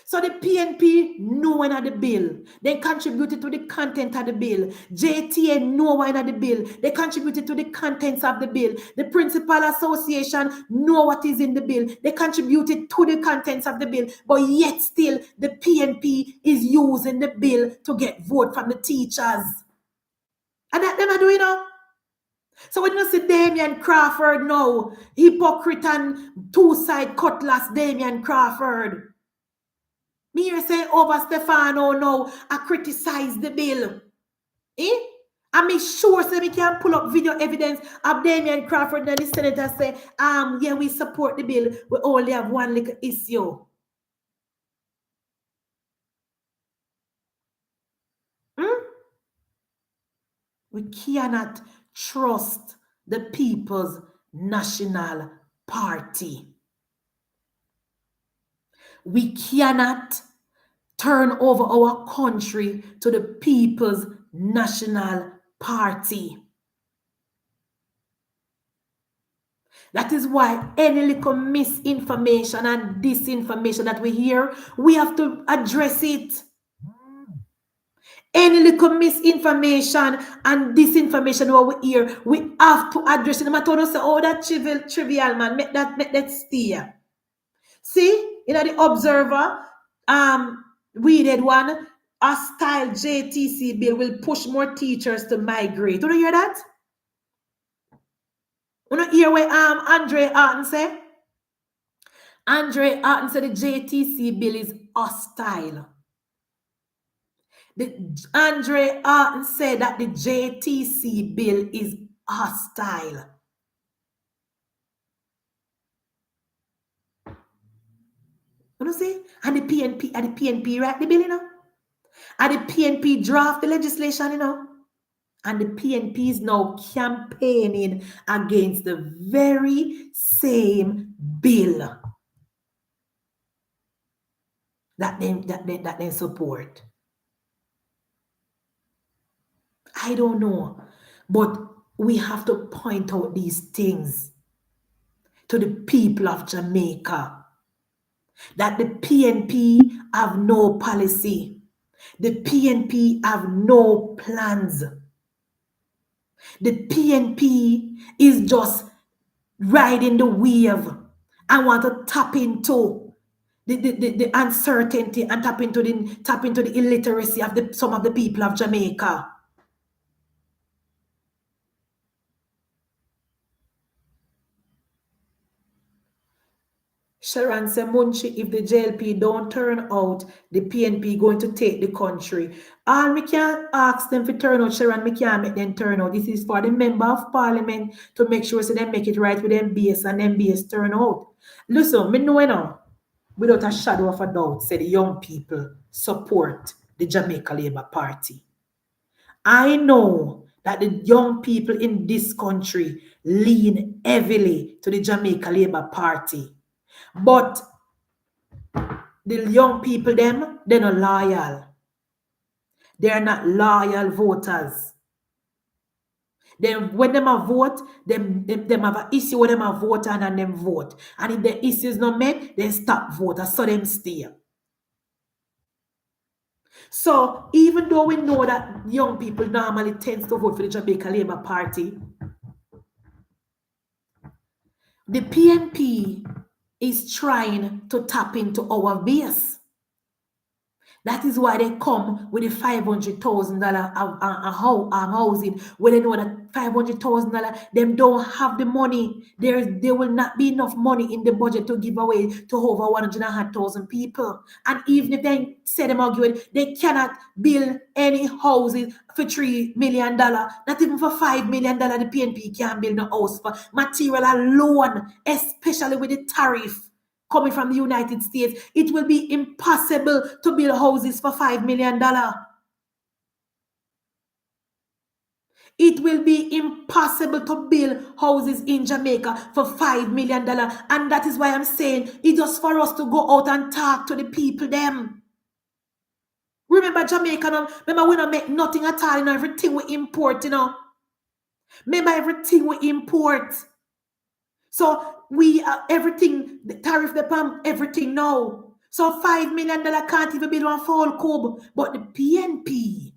So the PNP know when the bill. They contributed to the content of the bill. JTA know when the bill. They contributed to the contents of the bill. The Principal Association know what is in the bill. They contributed to the contents of the bill. But yet still, the PNP is using the bill to get vote from the teachers. And that them are doing now. So when you see Damien Crawford now, hypocrite and two-side cutlass Damien Crawford. Me here say over Stefano now, I criticize the bill. I make sure so we can pull up video evidence of Damien Crawford and the senator say, yeah, we support the bill. We only have one little issue. We cannot trust the People's National Party. We cannot turn over our country to the People's National Party. That is why any little misinformation and disinformation that we hear, we have to address it. Any little misinformation and disinformation what we hear, we have to address it. No matter what say, oh, that trivial man, make that steer. See, in the Observer, we did one, a style JTC bill will push more teachers to migrate. Do you hear that? You don't hear what Andre Arton say? Andre Arton said the JTC bill is hostile. Andre Arton said that the JTC bill is hostile. You know see? And the PNP write the bill, you know? And the PNP draft the legislation, you know? And the PNP is now campaigning against the very same bill that they support. I don't know, but we have to point out these things to the people of Jamaica, that the PNP have no policy. The PNP have no plans. The PNP is just riding the wave and want to tap into the uncertainty and tap into the illiteracy of some of the people of Jamaica. Sharon said, Munchi, if the JLP don't turn out, the PNP going to take the country. And we can't ask them to turn out, Sharon, we can't make them turn out. This is for the member of parliament to make sure so they make it right with MBS and MBS turn out. Listen, me know now, without a shadow of a doubt, say the young people support the Jamaica Labour Party. I know that the young people in this country lean heavily to the Jamaica Labour Party. But the young people, they're not loyal. They're not loyal voters. When them a vote, them have an issue with them a vote and them vote. And if the issue is not met, then stop vote. So them stay. So even though we know that young people normally tend to vote for the Jamaica Labour Party, the PNP is trying to tap into our base. That is why they come with the $500,000 housing. When they know that $500,000, them don't have the money. There will not be enough money in the budget to give away to over 100,000 people. And even if they say them arguing, they cannot build any houses for $3 million. Not even for $5 million, the PNP can't build a house for material alone, especially with the tariff coming from the United States. It will be impossible to build houses for $5 million. It will be impossible to build houses in Jamaica for $5 million. And that is why I'm saying it's just for us to go out and talk to the people them. Remember Jamaica, remember we don't make nothing at all, everything we import, Remember everything we import. So we everything, the tariff, the palm, everything now. So $5 million can't even build one full cube. But the PNP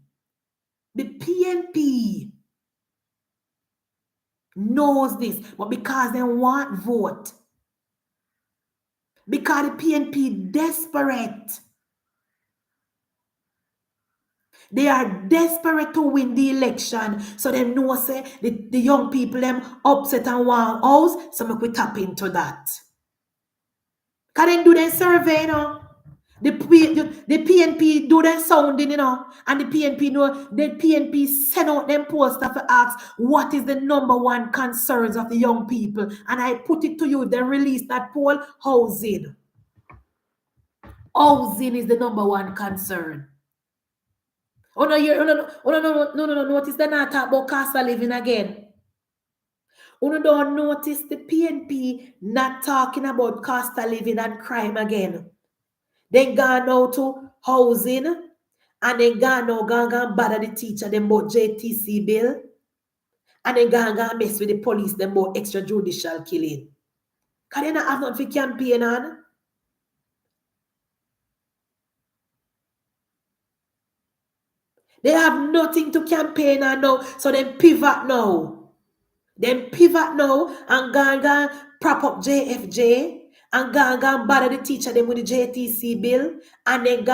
knows this. But because they want vote, because the PNP desperate. They are desperate to win the election. So they know say the young people them upset and want house. So we tap into that. Can they do their survey, The PNP do their sounding, and the PNP send out them poster for ask what is the number one concerns of the young people. And I put it to you, they release that poll, housing. Housing is the number one concern. Oh no, notice they're not talking about cost of living again. You don't notice the PNP not talking about cost of living and crime again. They gone out to housing and they gone bother the teacher them about JTC bill and they gone mess with the police them about extrajudicial killing. Can they not have nothing for campaign on? They have nothing to campaign on now, so they pivot now. Then pivot now and go prop up JFJ and go bother the teacher them with the JTC bill and then go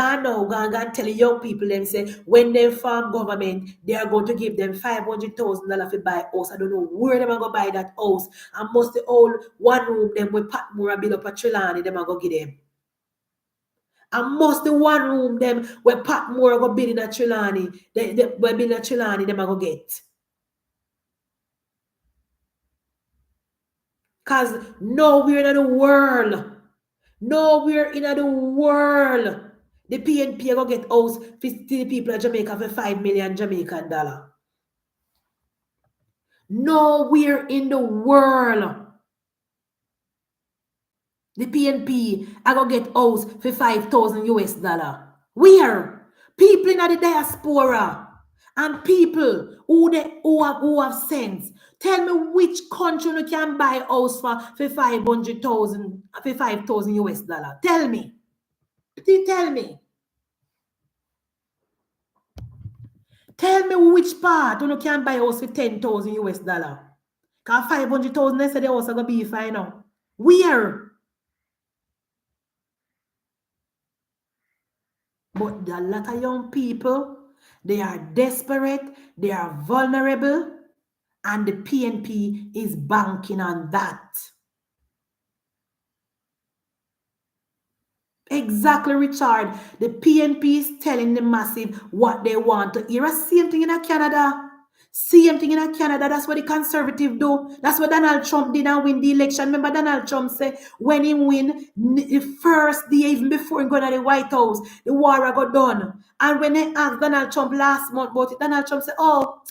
tell the young people them say when they form government they are going to give them $500,000 to buy house. I don't know where they are going to buy that house and must the old one room them with Patmore build up a Trelawney them are going to give them. And must the one room them where Patmore go build in a Trelawney, they build a Trelawney them are going to get. Because nowhere in the world, the PNP are going to get house to the people of Jamaica for $5 million Jamaican dollar. Nowhere in the world, the PNP are going to get house for $5,000 US. Where? People in the diaspora and people who have sense. Tell me which country you can buy a house for $5,000 US. Tell me. Tell me. Tell me which part you can buy a house for $10,000 US. Because $500,000 they say the house are going to be fine now. Where? But a lot of young people, they are desperate, they are vulnerable, and the PNP is banking on that. Exactly, Richard. The PNP is telling the massive what they want to hear. Same thing in Canada. Same thing in Canada. That's what the conservative do. That's what Donald Trump did and win the election. Remember Donald Trump said when he win the first day, even before he got to the White House, the war got done. And when they asked Donald Trump last month about it, Donald Trump said, oh,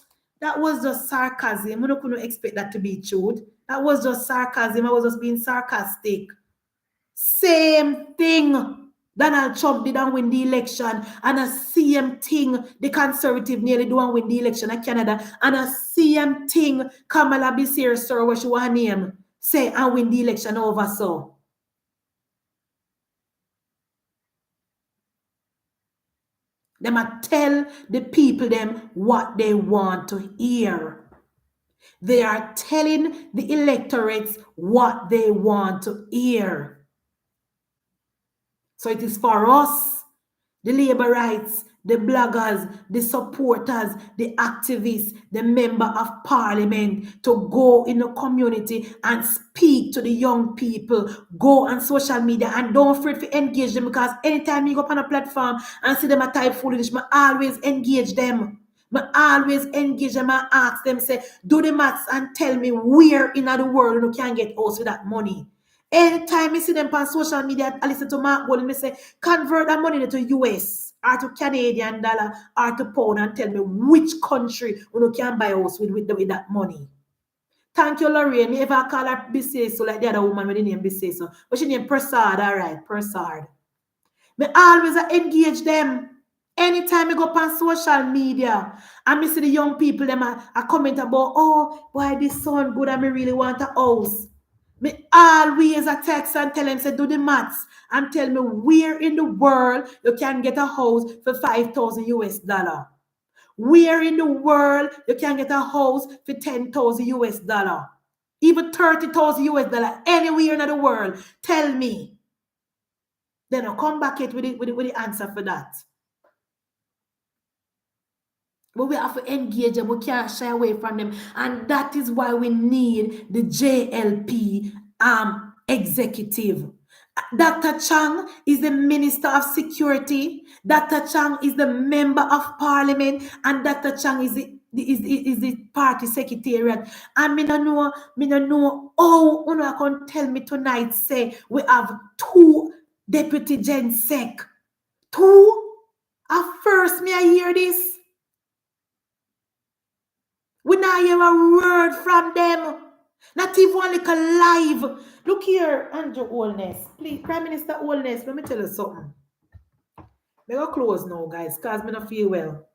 that was just sarcasm. We couldn't expect that to be true. That was just sarcasm. I was just being sarcastic. Same thing Donald Trump did and win the election, and a same thing the conservative nearly do and win the election in Canada, and a same thing Kamala Harris, sir, what she want name, say and win the election over so. Them a tell the people them what they want to hear. They are telling the electorates what they want to hear. So it is for us, the labor rights, the bloggers, the supporters, the activists, the member of parliament to go in the community and speak to the young people. Go on social media and don't afraid to engage them, because anytime you go on a platform and see them a type foolish, I always engage them. I always engage them and ask them, say, do the maths and tell me where in the world you can get us with that money. Anytime I see them on social media, I listen to Mark Gold and I say, convert that money to US or to Canadian dollar or to pound and tell me which country you can buy us with that money. Thank you, Lorraine. Me ever call her Biseso like the other woman with the name Biseso. But she named Prasad, all right, Prasad. Me always engage them. Anytime I go on social media and me see the young people, them a comment about, oh, why this sound good and me really want a house. Me always a text and tell them, say, do the maths and tell me where in the world you can get a house for 5,000 US dollar. Where in the world you can get a house for 10,000 US dollar. Even 30,000 US dollar, anywhere in the world. Tell me. Then I'll come back with the answer for that. But we have to engage them. We can't shy away from them. And that is why we need the JLP executive. Dr. Chang is the Minister of Security. Dr. Chang is the Member of Parliament. And Dr. Chang is the party secretariat. And me no know how you can tell me tonight, say, we have 2 deputy gen sec. 2? At first, me I hear this. We not hear a word from them. Not even one little live. Look here, Andrew Holness. Please, Prime Minister Holness, let me tell you something. We go close now, guys, because I don't feel well.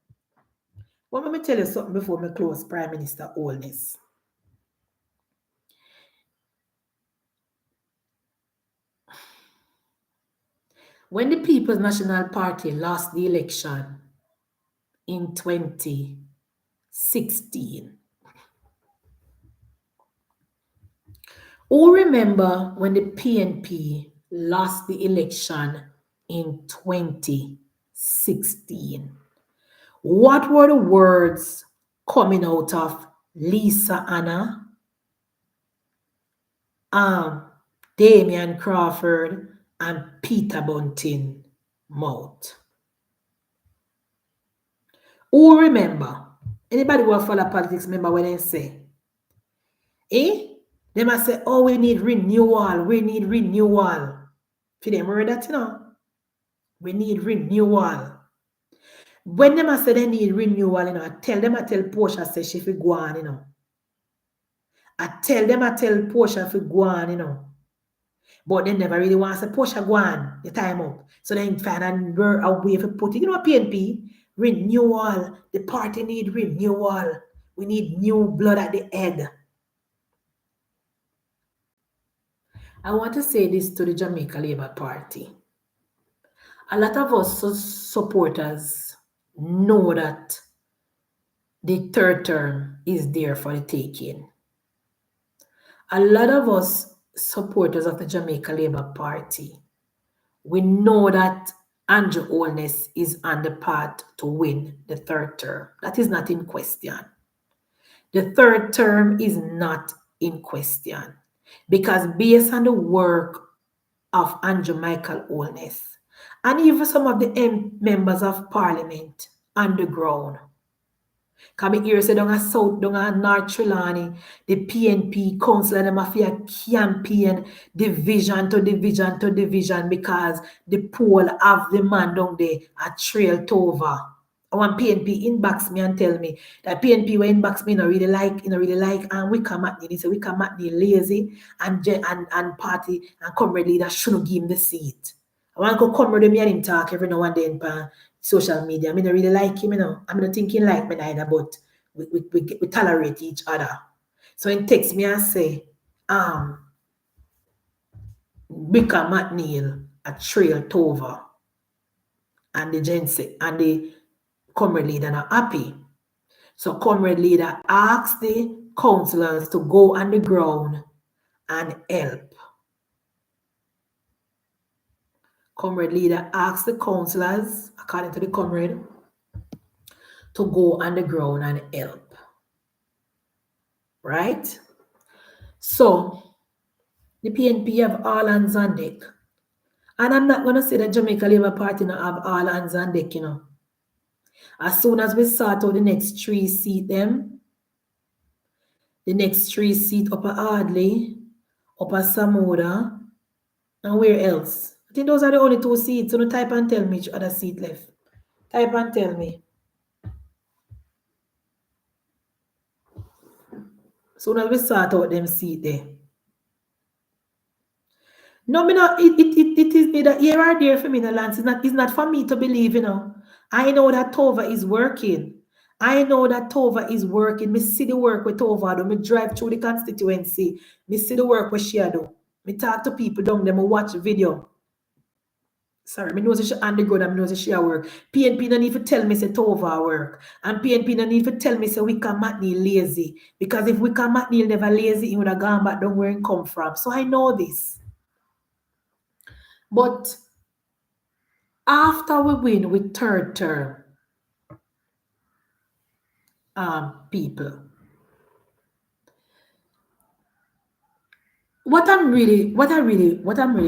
But let me tell you something before we close, Prime Minister Holness. When the People's National Party lost the election in 2016, who remember when the PNP lost the election in 2016? What were the words coming out of Lisa Anna, Damian Crawford, and Peter Bunting mouth? Who remember? Anybody who follow politics remember when they say? They must say, oh, we need renewal. We need renewal. For them, remember that, you know? We need renewal. When them say they need renewal, you know, I tell Portia say she fi go on, you know. I tell Portia fi go on, you know. But they never really want to say, Portia, go on, the time up. So then find a way to put it. You know, PNP, renewal. The party need renewal. We need new blood at the head. I want to say this to the Jamaica Labour Party. A lot of us supporters know that the 3rd term is there for the taking. A lot of us supporters of the Jamaica Labour Party, we know that Andrew Holness is on the path to win the 3rd term. That is not in question. The 3rd term is not in question, because based on the work of Andrew Michael Holness, and even some of the members of parliament on the ground. Come here, say down a South, down a North Trelawney, the PNP council and the mafia campaign division to division to division because the poll have the man down there a trailed over. I want PNP inbox me and tell me that PNP will inbox me, really like, and we come at me, say we come at me lazy and party and comrade leader shouldn't give him the seat. I want to go comrade with me and him talk every now and then on social media. I mean, I really like him, I'm not thinking like me neither, but we tolerate each other. So he text me and say, Bika McNeil a trailed over and the Jensen and the comrade leader not happy. So comrade leader asked the councillors to go on the ground and help. Comrade leader asked the councillors, according to the comrade, to go on the ground and help. Right? So the PNP have all hands on deck. And I'm not going to say that Jamaica Labour Party not have all hands on deck, As soon as we sort out the next 3 seats, the next 3 seats up at Ardley, up at Samoda, and where else? I think those are the only 2 seats. So no type and tell me which other seat left. Type and tell me. As soon as we sort out them seat there. No, it is neither here or there for me, the Lance. It's not for me to believe, I know that Tova is working. I know that Tova is working. Me see the work with Tova do. Me drive through the constituency. Me see the work with she do. Me talk to people down there. Me watch video. Sorry, me know she on the ground and me know she work. PNP don't need to tell me say Tova work. And PNP don't need to tell me say Wicca McNeil lazy. Because if Wicca McNeil never lazy, he would have gone back down where he come from. So I know this. But after we win with third term people, what I'm really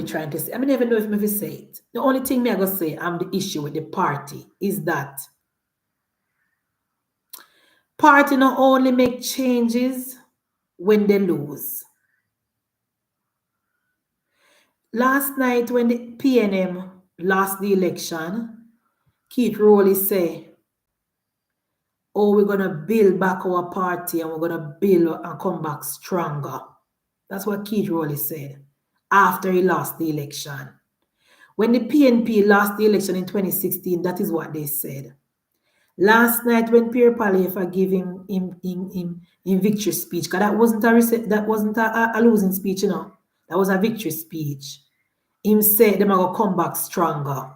trying to say, I mean, I never know if I say it. The only thing me I gonna say I'm the issue with the party is that party not only make changes when they lose. Last night when the PNM lost the election, Keith Rowley say, oh, we're gonna build back our party and we're gonna build and come back stronger. That's what Keith Rowley said after he lost the election. When the PNP lost the election in 2016, that is what they said. Last night when Pierre Palefa gave him victory speech, because that wasn't a losing speech, that was a victory speech. Him said them are gonna come back stronger.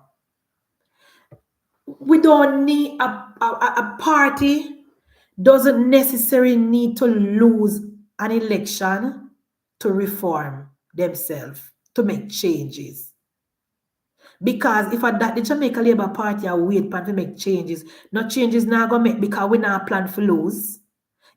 We don't need a party doesn't necessarily need to lose an election to reform themselves, to make changes. Because if that the Jamaica Labour Party are wait plan to make changes, no changes now gonna make because we not plan for lose.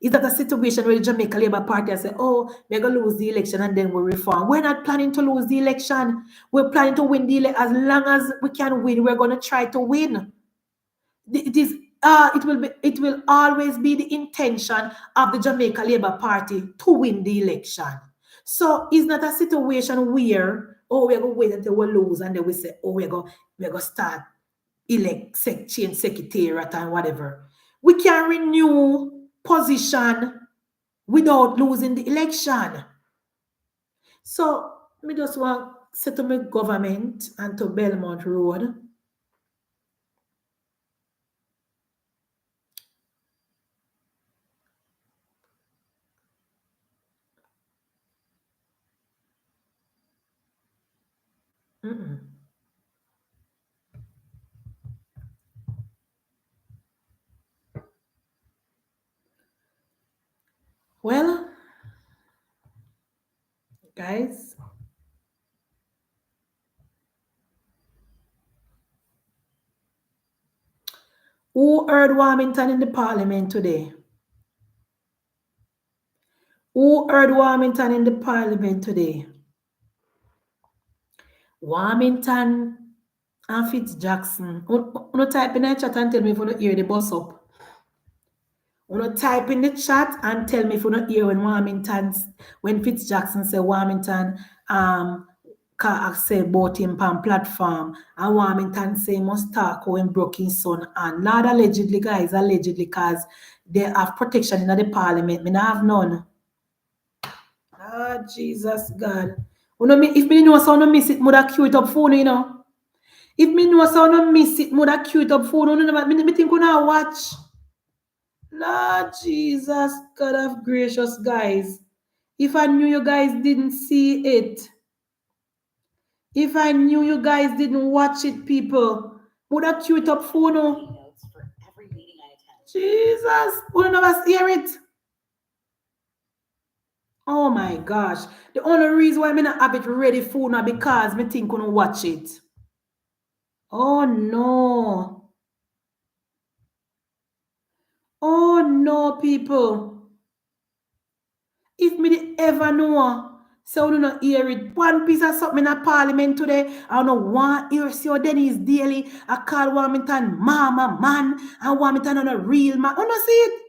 Is that a situation where the Jamaica Labour Party say, oh, we're gonna lose the election and then we reform? We're not planning to lose the election. We're planning to win the election. As long as we can win, we're gonna try to win. It will always be the intention of the Jamaica Labour Party to win the election. So it's not a situation where, oh, we're going to wait until we lose and then we say, oh, we're going to start change secretariat and whatever. We can renew position without losing the election. So me just want to say to my government and to Belmont Road, well, guys, who heard Warmington in the parliament today? Who heard Warmington in the parliament today? Warmington And Fitz Jackson. You type in the chat and tell me if you don't hear the bus up. You type in the chat and tell me if you don't hear when Fitz Jackson say Warmington say about him on platform and Warmington say must talk when broke his son and not allegedly guys, allegedly because they have protection in the parliament. Me not have none. Ah, Jesus God. If me know so no miss it, would queue it up phone, you know. If me know so no miss it, would queue it up phone, me think you now watch. Lord Jesus, God of gracious guys. If I knew you guys didn't see it, if I knew you guys didn't watch it, people, would I queue it up phone? Jesus, would never hear it. Oh my gosh. The only reason why I not have it ready for now because me think gonna watch it. Oh no. Oh no, people. If me ever know, so we not hear it. One piece of something in a parliament today. I don't know one hear see Dennis daily. I call Warmington mama man and Warmington on a real man. You not see it?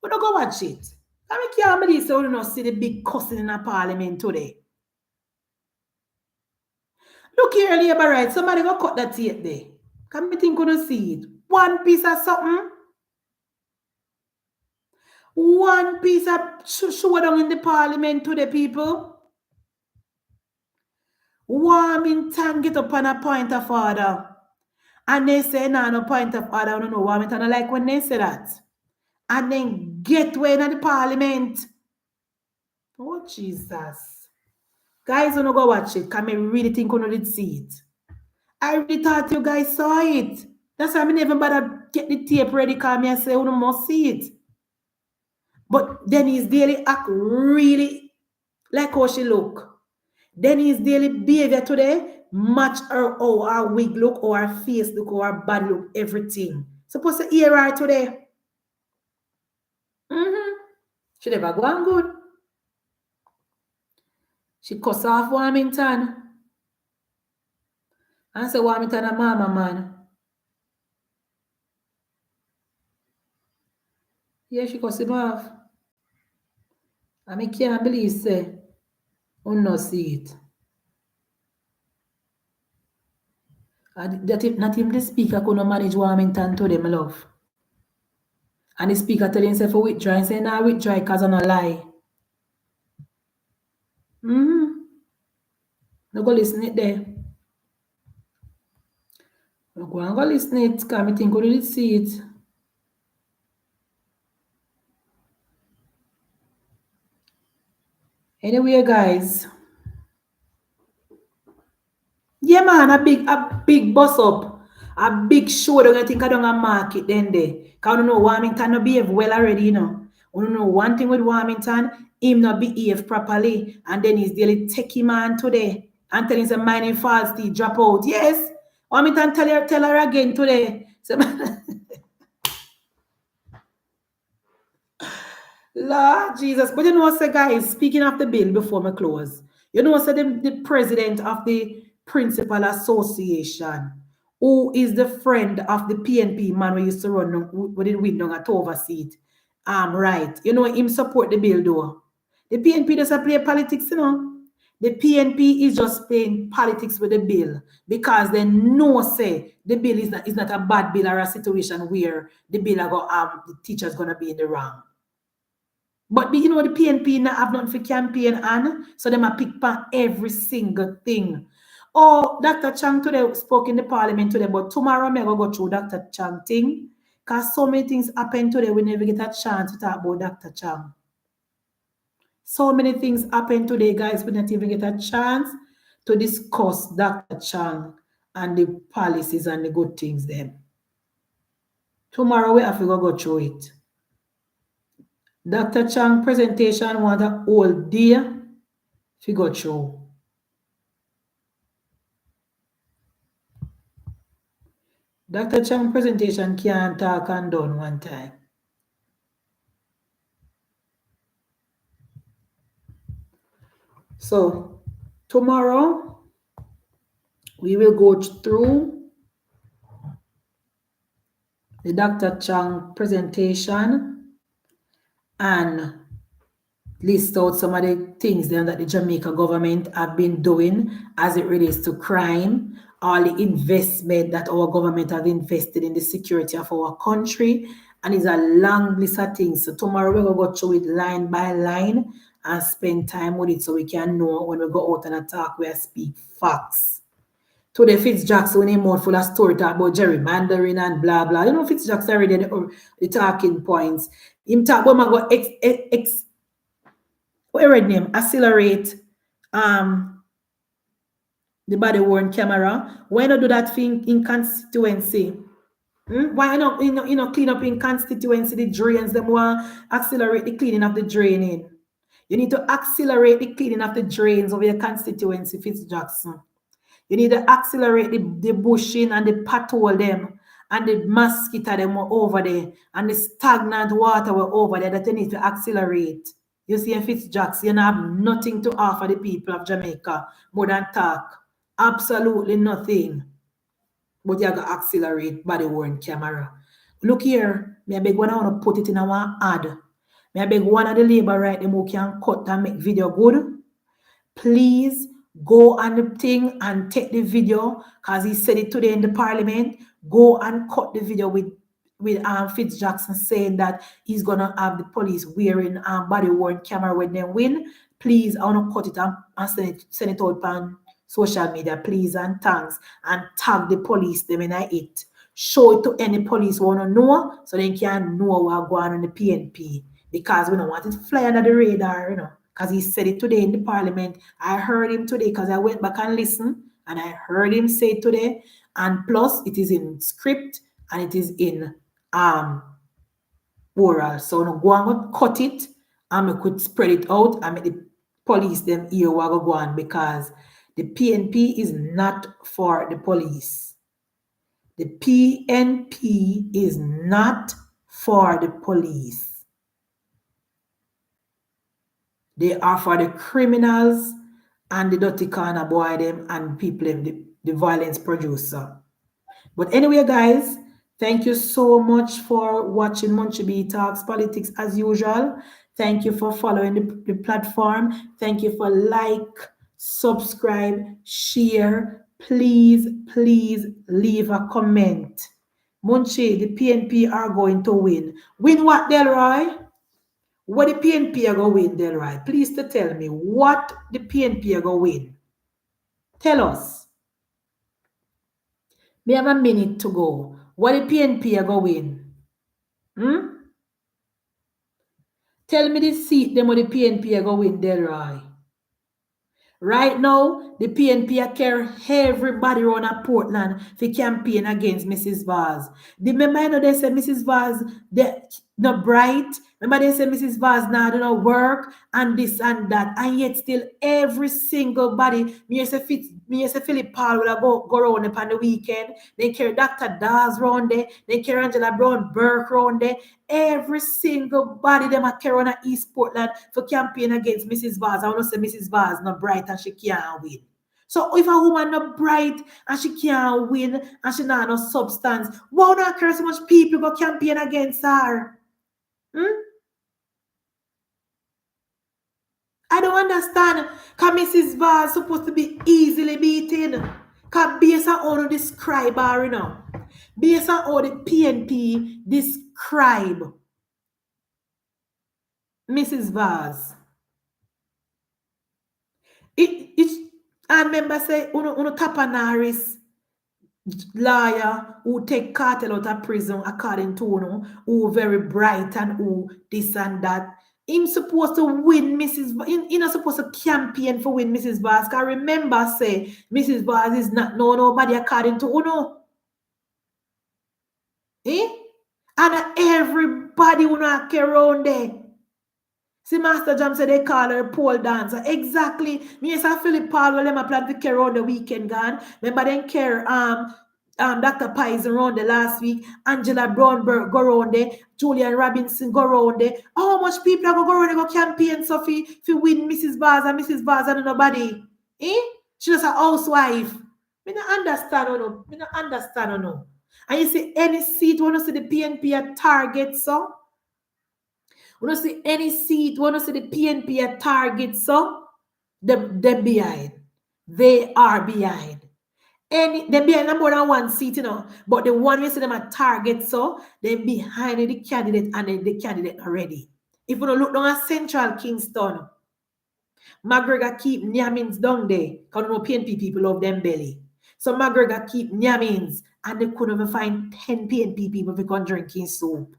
We don't go watch it. I can't believe so we not see the big cussing in a parliament today. Look here, labor right. Somebody go cut that tape there. Can me think gonna see it? One piece of something. One piece of show down in the parliament to the people. Warmington get up on a point of order. And they say, no point of order. I don't know Warmington. I like when they say that. And then get way in the parliament. Oh, Jesus. Guys, don't go watch it. Can me really think you did see it? I really thought you guys saw it. That's why I never bother get the tape ready. Call me and say, you must see it. But Denise Daily act really like how she look. Denise Daily behavior today match her how her wig look, or her face look, or her body look, everything. Supposed to hear her today. She never go on good. She cuss off Warmington. And say Warmington a mama man. Yeah, she cuss him off. And I can't believe say, not see it. That not even the speaker could not manage Warmington to them, love. And the speaker telling himself for withdraw and say, nah, withdraw because I'm not lie. No go listen it there. No go and go listen it because I think we did see it. Anyway, guys. Yeah, man, a big bus up. A big show. Don't think I don't market then there. Because I don't know Warmington no behave well already, you know. I don't know one thing with Warmington, him not behave properly. And then he's daily techie man today. And telling him mining falsity, drop out. Yes. Warmington tell her again today. So, Lord Jesus. But you know what, guys, speaking of the bill before me close, you know what, the president of the Principal Association, who is the friend of the PNP man who used to run with the window at overseat. Right. You know, him support the bill though. The PNP doesn't play politics, you know. The PNP is just playing politics with the bill because they know say the bill is not a bad bill or a situation where the bill the teacher's gonna be in the wrong. But you know the PNP not have nothing for campaign on, so them a pick on every single thing. Oh, Dr. Chang today spoke in the parliament today, but tomorrow I'm going to go through Dr. Chang thing because so many things happen today we never get a chance to talk about Dr. Chang. So many things happen today, guys, we not even get a chance to discuss Dr. Chang and the policies and the good things then. Tomorrow we have to go through it. Dr. Chang presentation want a whole day to go through. Dr. Chang presentation can't talk and done one time. So tomorrow we will go through the Dr. Chang presentation and list out some of the things then that the Jamaica government have been doing as it relates to crime, all the investment that our government have invested in the security of our country, and it's a long list of things. So tomorrow we're going to go through it line by line and spend time with it so we can know when we go out and talk, we speak facts. Today, Fitzjackson, when he more full of story talk about gerrymandering and blah blah. You know, Fitzjackson already the talking points. Him talk about my go what read name? Accelerate the body worn camera. Why not do that thing in constituency? Why not clean up in constituency the drains? Them want accelerate the cleaning of the draining. You need to accelerate the cleaning of the drains of your constituency, Fitzjackson. You need to accelerate the bushing and the pothole them and the mosquito them were over there and the stagnant water were over there that you need to accelerate. You see, Fitzjackson, you have nothing to offer the people of Jamaica more than talk. Absolutely nothing. But you have to accelerate body worn camera. Look here, me I beg one I want to put it in our ad. Me I beg one of the labor right them who can cut and make video good. Please go on the thing and take the video because he said it today in the parliament. Go and cut the video with Fitzjackson saying that he's gonna have the police wearing body worn camera when they win. Please, I want to cut it and send it out on social media, please and thanks, and tag the police them in it. Show it to any police who want to know so they can know what's going on the PNP because we don't want it to fly under the radar, you know. Because he said it today in the parliament. I heard him today because I went back and listened and I heard him say it today. And plus, it is in script and it is in oral. So no go and cut it and we could spread it out and make the police them hear what go on because the PNP is not for the police. The PNP is not for the police. They are for the criminals and the dirty corner boy them and people, the violence producer. But anyway, guys, thank you so much for watching Munchie B Talks Politics as usual. Thank you for following the platform. Thank you for like, subscribe, share. Please, please leave a comment. Munchie, the PNP are going to win. Win what, Delroy? What the PNP are going to win, Delroy? Please to tell me what the PNP are going to win. Tell us. We have a minute to go. What the PNP are going to win? Tell me the seat them what the PNP are going to win, Delroy. Right now, the PNP are carry everybody around a Portland for campaign against Mrs. Vaz. Remember, you know, they say Mrs. Vaz, they not bright. Remember, they say Mrs. Vaz now do not work and this and that. And yet still every single body, me say Philip Paul will go around upon the weekend. They carry Dr. Dawes around there. They carry Angela Brown Burke around there. Every single body them are carry on East Portland for campaign against Mrs. Vaz. I want to say Mrs. Vaz not bright and she can't win. So if a woman not bright and she can't win and she not no substance, why not care so much people go campaign against her? I don't understand. Because Mrs. Vaz supposed to be easily beaten. Because based on how to describe her, you know. Based on how the PNP describe Mrs. Vaz. I remember say, uno Tapanaris lawyer who take cartel out of prison according to uno, who very bright and who this and that. Him supposed to win Mrs. Vaz. He not supposed to campaign for win Mrs. Vaz. Because remember say, Mrs. Vaz is not nobody according to uno. And everybody who not care around there. See, Master Jam said they call her pole dancer. Exactly. Me and Philip Paul will them plan to care on the weekend gone. Remember then care Dr. Pies around the last week. Angela Brownberg go around there. Julian Robinson go around there. How much people are going to go around and go campaign Sophie if you win Mrs. Vaz and Mrs. Vaz and nobody? She just a housewife. Me not understand or no. And you see any seat, when you see the PNP at target, so? When you see any seat, when you see the PNP at target, so? They're behind. They are behind. They behind more than one seat, but the one we see them at target, so they're behind the candidate and the candidate already. If you don't look down at Central Kingston, McGregor keep Nyamins down there, because you know PNP people love them belly. So McGregor keep Nyamins, and they couldn't even find 10 PNP people to come drinking soup.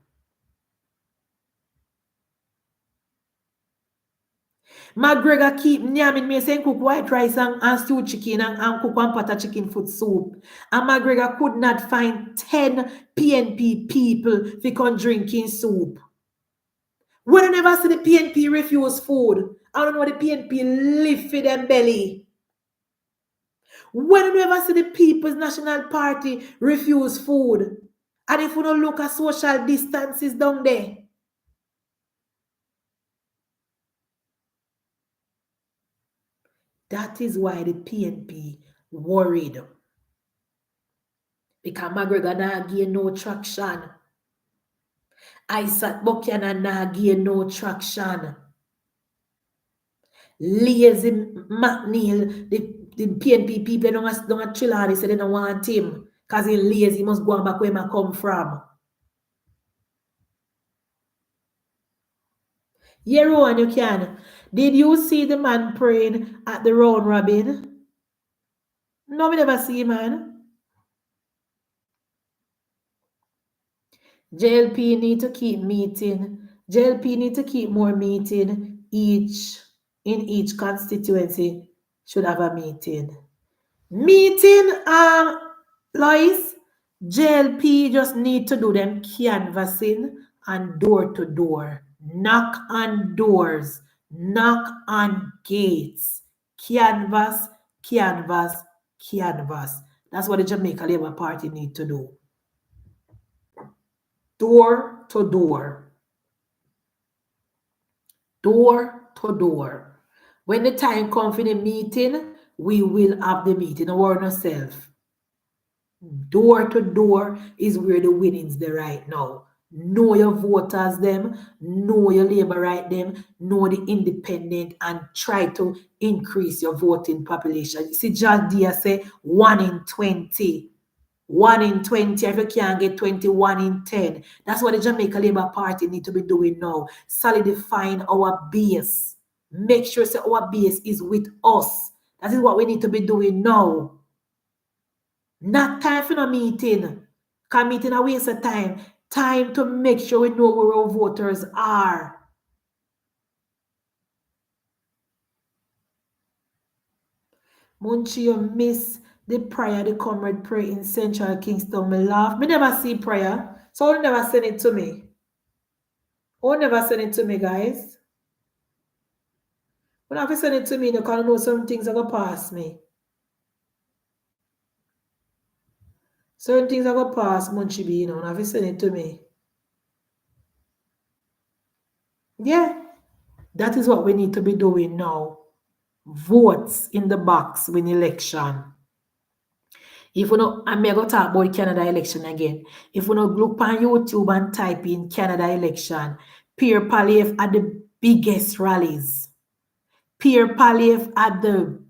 McGregor keep Nyamin me saying cook white rice and stew chicken and cook one pot of chicken foot soup. And McGregor could not find 10 PNP people to come drinking soup. When I never see the PNP refuse food, I don't know what the PNP live for them belly. When I never see the People's National Party refuse food, and if we don't look at social distances down there, that is why the PNP worried. Because McGregor now gain no traction. Isaac Buchanan now gain no traction. Lazy McNeil, the PNP people don't chill out. They say they don't want him. Because he's lazy, he must go back where he come from. Yeah, Rowan, you can. Did you see the man praying at the round robin? No, we never see, man. JLP need to keep meeting. JLP need to keep more meeting in each constituency should have a meeting. Lois, JLP just need to do them canvassing and door to door. Knock on doors. Knock on gates. Canvass, canvass, canvass. That's what the Jamaica Labour Party need to do. Door to door. Door to door. When the time comes for the meeting, we will have the meeting. Don't worry yourself. Door to door is where the winnings there right now. Know your voters them, know your labor right them, know the independent, and try to increase your voting population. You see, John Deere say 1 in 20. 1 in 20, if you can't get 21 in 10. That's what the Jamaica Labour Party need to be doing now. Solidifying our base. Make sure that our base is with us. That is what we need to be doing now. Not time for no meeting. Because meeting a waste of time. Time to make sure we know where our voters are. Munchie, you miss the prayer, the comrade prayer in Central Kingston. Me laugh. Me never see prayer. So you never send it to me. You never send it to me, guys. When I send it to me, you can know some things are going to pass me. Certain things are going to pass Munchie B, when I send it to me. Yeah. That is what we need to be doing now. Votes in the box win election. If you know, I'm going to talk about Canada election again. If you know, look on YouTube and type in Canada election, Pierre Poilievre at the biggest rallies. Pierre Poilievre at the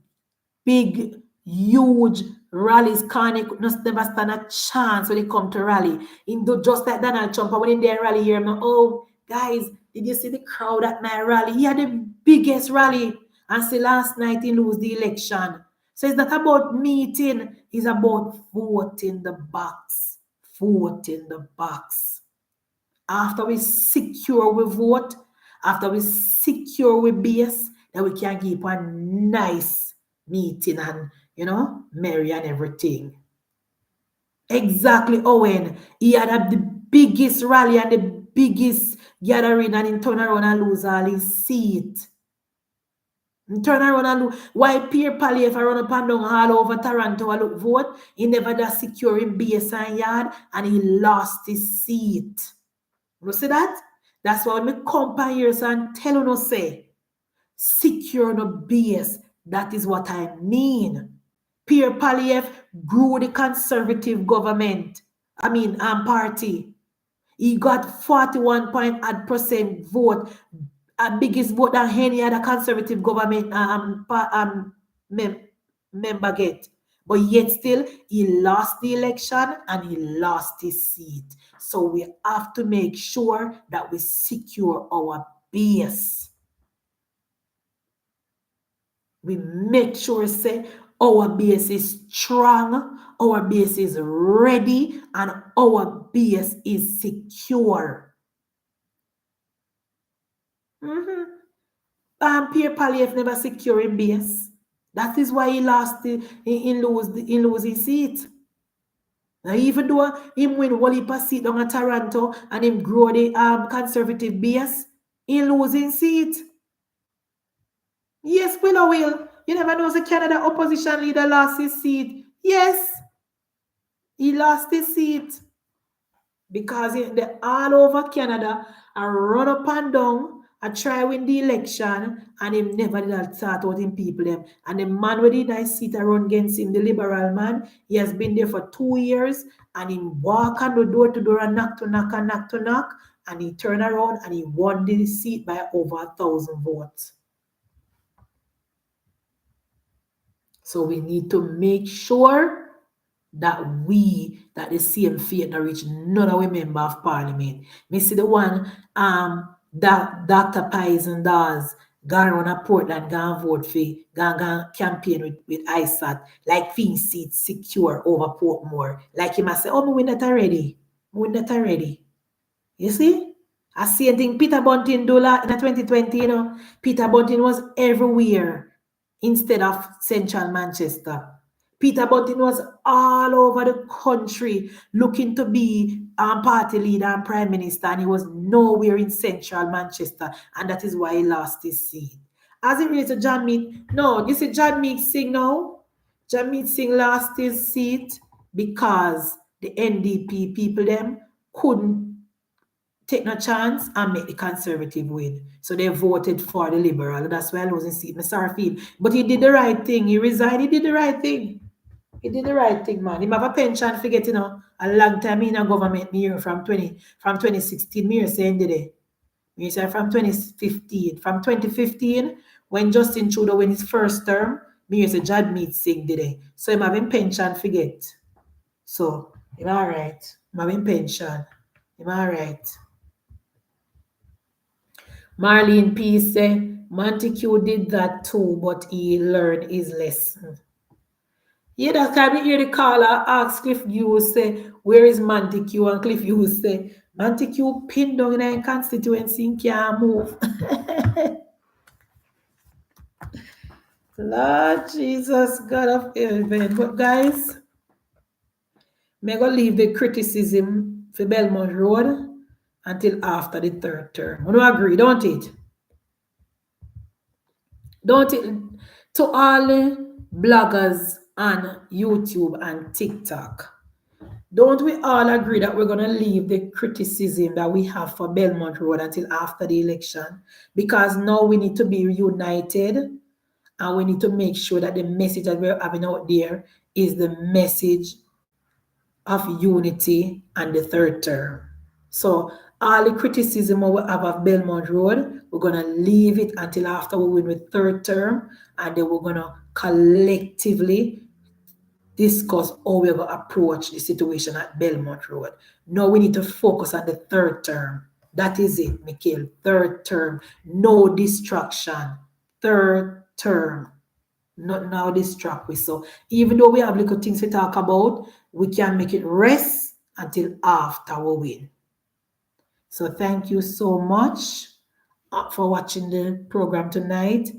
big, huge rallies. Carney never stand a chance when it come to rally. Just like Donald Trump, when in their rally here, I'm like, oh, guys, did you see the crowd at my rally? He had the biggest rally. And see, last night he lose the election. So it's not about meeting, it's about voting the box. Voting the box. After we secure we vote, after we secure we base, then we can keep a nice meeting and, merry and everything. Exactly, Owen. He had the biggest rally and the biggest gathering and he turn around and lose all his seat. Turn around and look. Why Pierre Poilievre run up and down all over Toronto and look vote? He never does secure in base and yard and he lost his seat. You see that? That's why me come here and tell you say, secure no base. That is what I mean. Pierre Poilievre grew the conservative government party. He got 41% vote, biggest vote than any other conservative government member get. But yet still, he lost the election and he lost his seat. So we have to make sure that we secure our base. We make sure, say, our base is strong, our base is ready, and our base is secure. Pierre Poilievre never secure in base. That is why he lost in losing seat. Now, even though him win one heap seat down at Toronto and him grow the conservative base, he losing seat. Yes, will. You never know the Canada opposition leader lost his seat. Yes, he lost his seat. Because they all over Canada are run up and down, I try win the election, and him never did that start out in people them. And the man with the nice seat around against him, the liberal man, he has been there for 2 years, and he walk on the door to door and knock to knock and knock to knock, and he turn around and he won the seat by over 1,000 votes. So we need to make sure that the same fate that reach none of we member of parliament. Me see the one that Dr. Pison does gone around a Portland, gone vote for, gone campaign with ISAT, like Finn seat secure over Portmore. Like he must say, oh, we win that already. You see? I see a thing Peter Bunting do in 2020, Peter Bunting was everywhere instead of central Manchester. Peter Bunting was all over the country looking to be party leader and prime minister, and he was nowhere in central Manchester, and that is why he lost his seat. As it relates to John Meek, no, you see John Meek Singh now? John Meek Singh lost his seat because the NDP people them couldn't take no chance and make the conservative win. So they voted for the liberal. That's why I losing seat. I'm sorry for him. But he did the right thing. He resigned. He did the right thing. Man. He have a pension for getting a long time in a government year from 2016. Me saying today. Me say from 2015. From 2015, when Justin Trudeau win his first term, me say John Meek Singh today. So him having pension for get. So him all right. Him having pension. Him all right. Marlene P. say, Montague did that too, but he learned his lesson. Yeah, that can be hear the caller ask Cliff Hughes, say, where is Montague? And Cliff Hughes say, Montague pinned down in a constituency and can't move. Lord Jesus, God of heaven. But guys, I'm going to leave the criticism for Belmont Road until after the third term. You don't agree, don't it? Don't it? To all bloggers on YouTube and TikTok, don't we all agree that we're going to leave the criticism that we have for Belmont Road until after the election? Because now we need to be united and we need to make sure that the message that we're having out there is the message of unity and the third term. So all the criticism we have of Belmont Road, we're going to leave it until after we win with third term, and then we're going to collectively discuss how we're going to approach the situation at Belmont Road. Now we need to focus on the third term. That is it, Mikhail. Third term. No distraction. Third term. Not now distract we. So even though we have little things to talk about, we can make it rest until after we win. So thank you so much for watching the program tonight.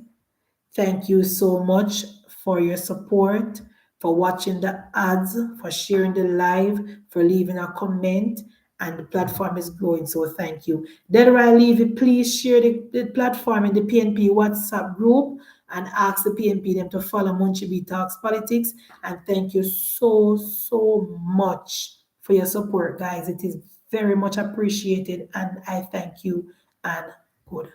Thank you so much for your support, for watching the ads, for sharing the live, for leaving a comment, and the platform is growing, so thank you. Then while I leave it, please share the platform in the PNP WhatsApp group and ask the PNP them to follow Munchie B Talks Politics. And thank you so much for your support, guys. It is very much appreciated, and I thank you, and good.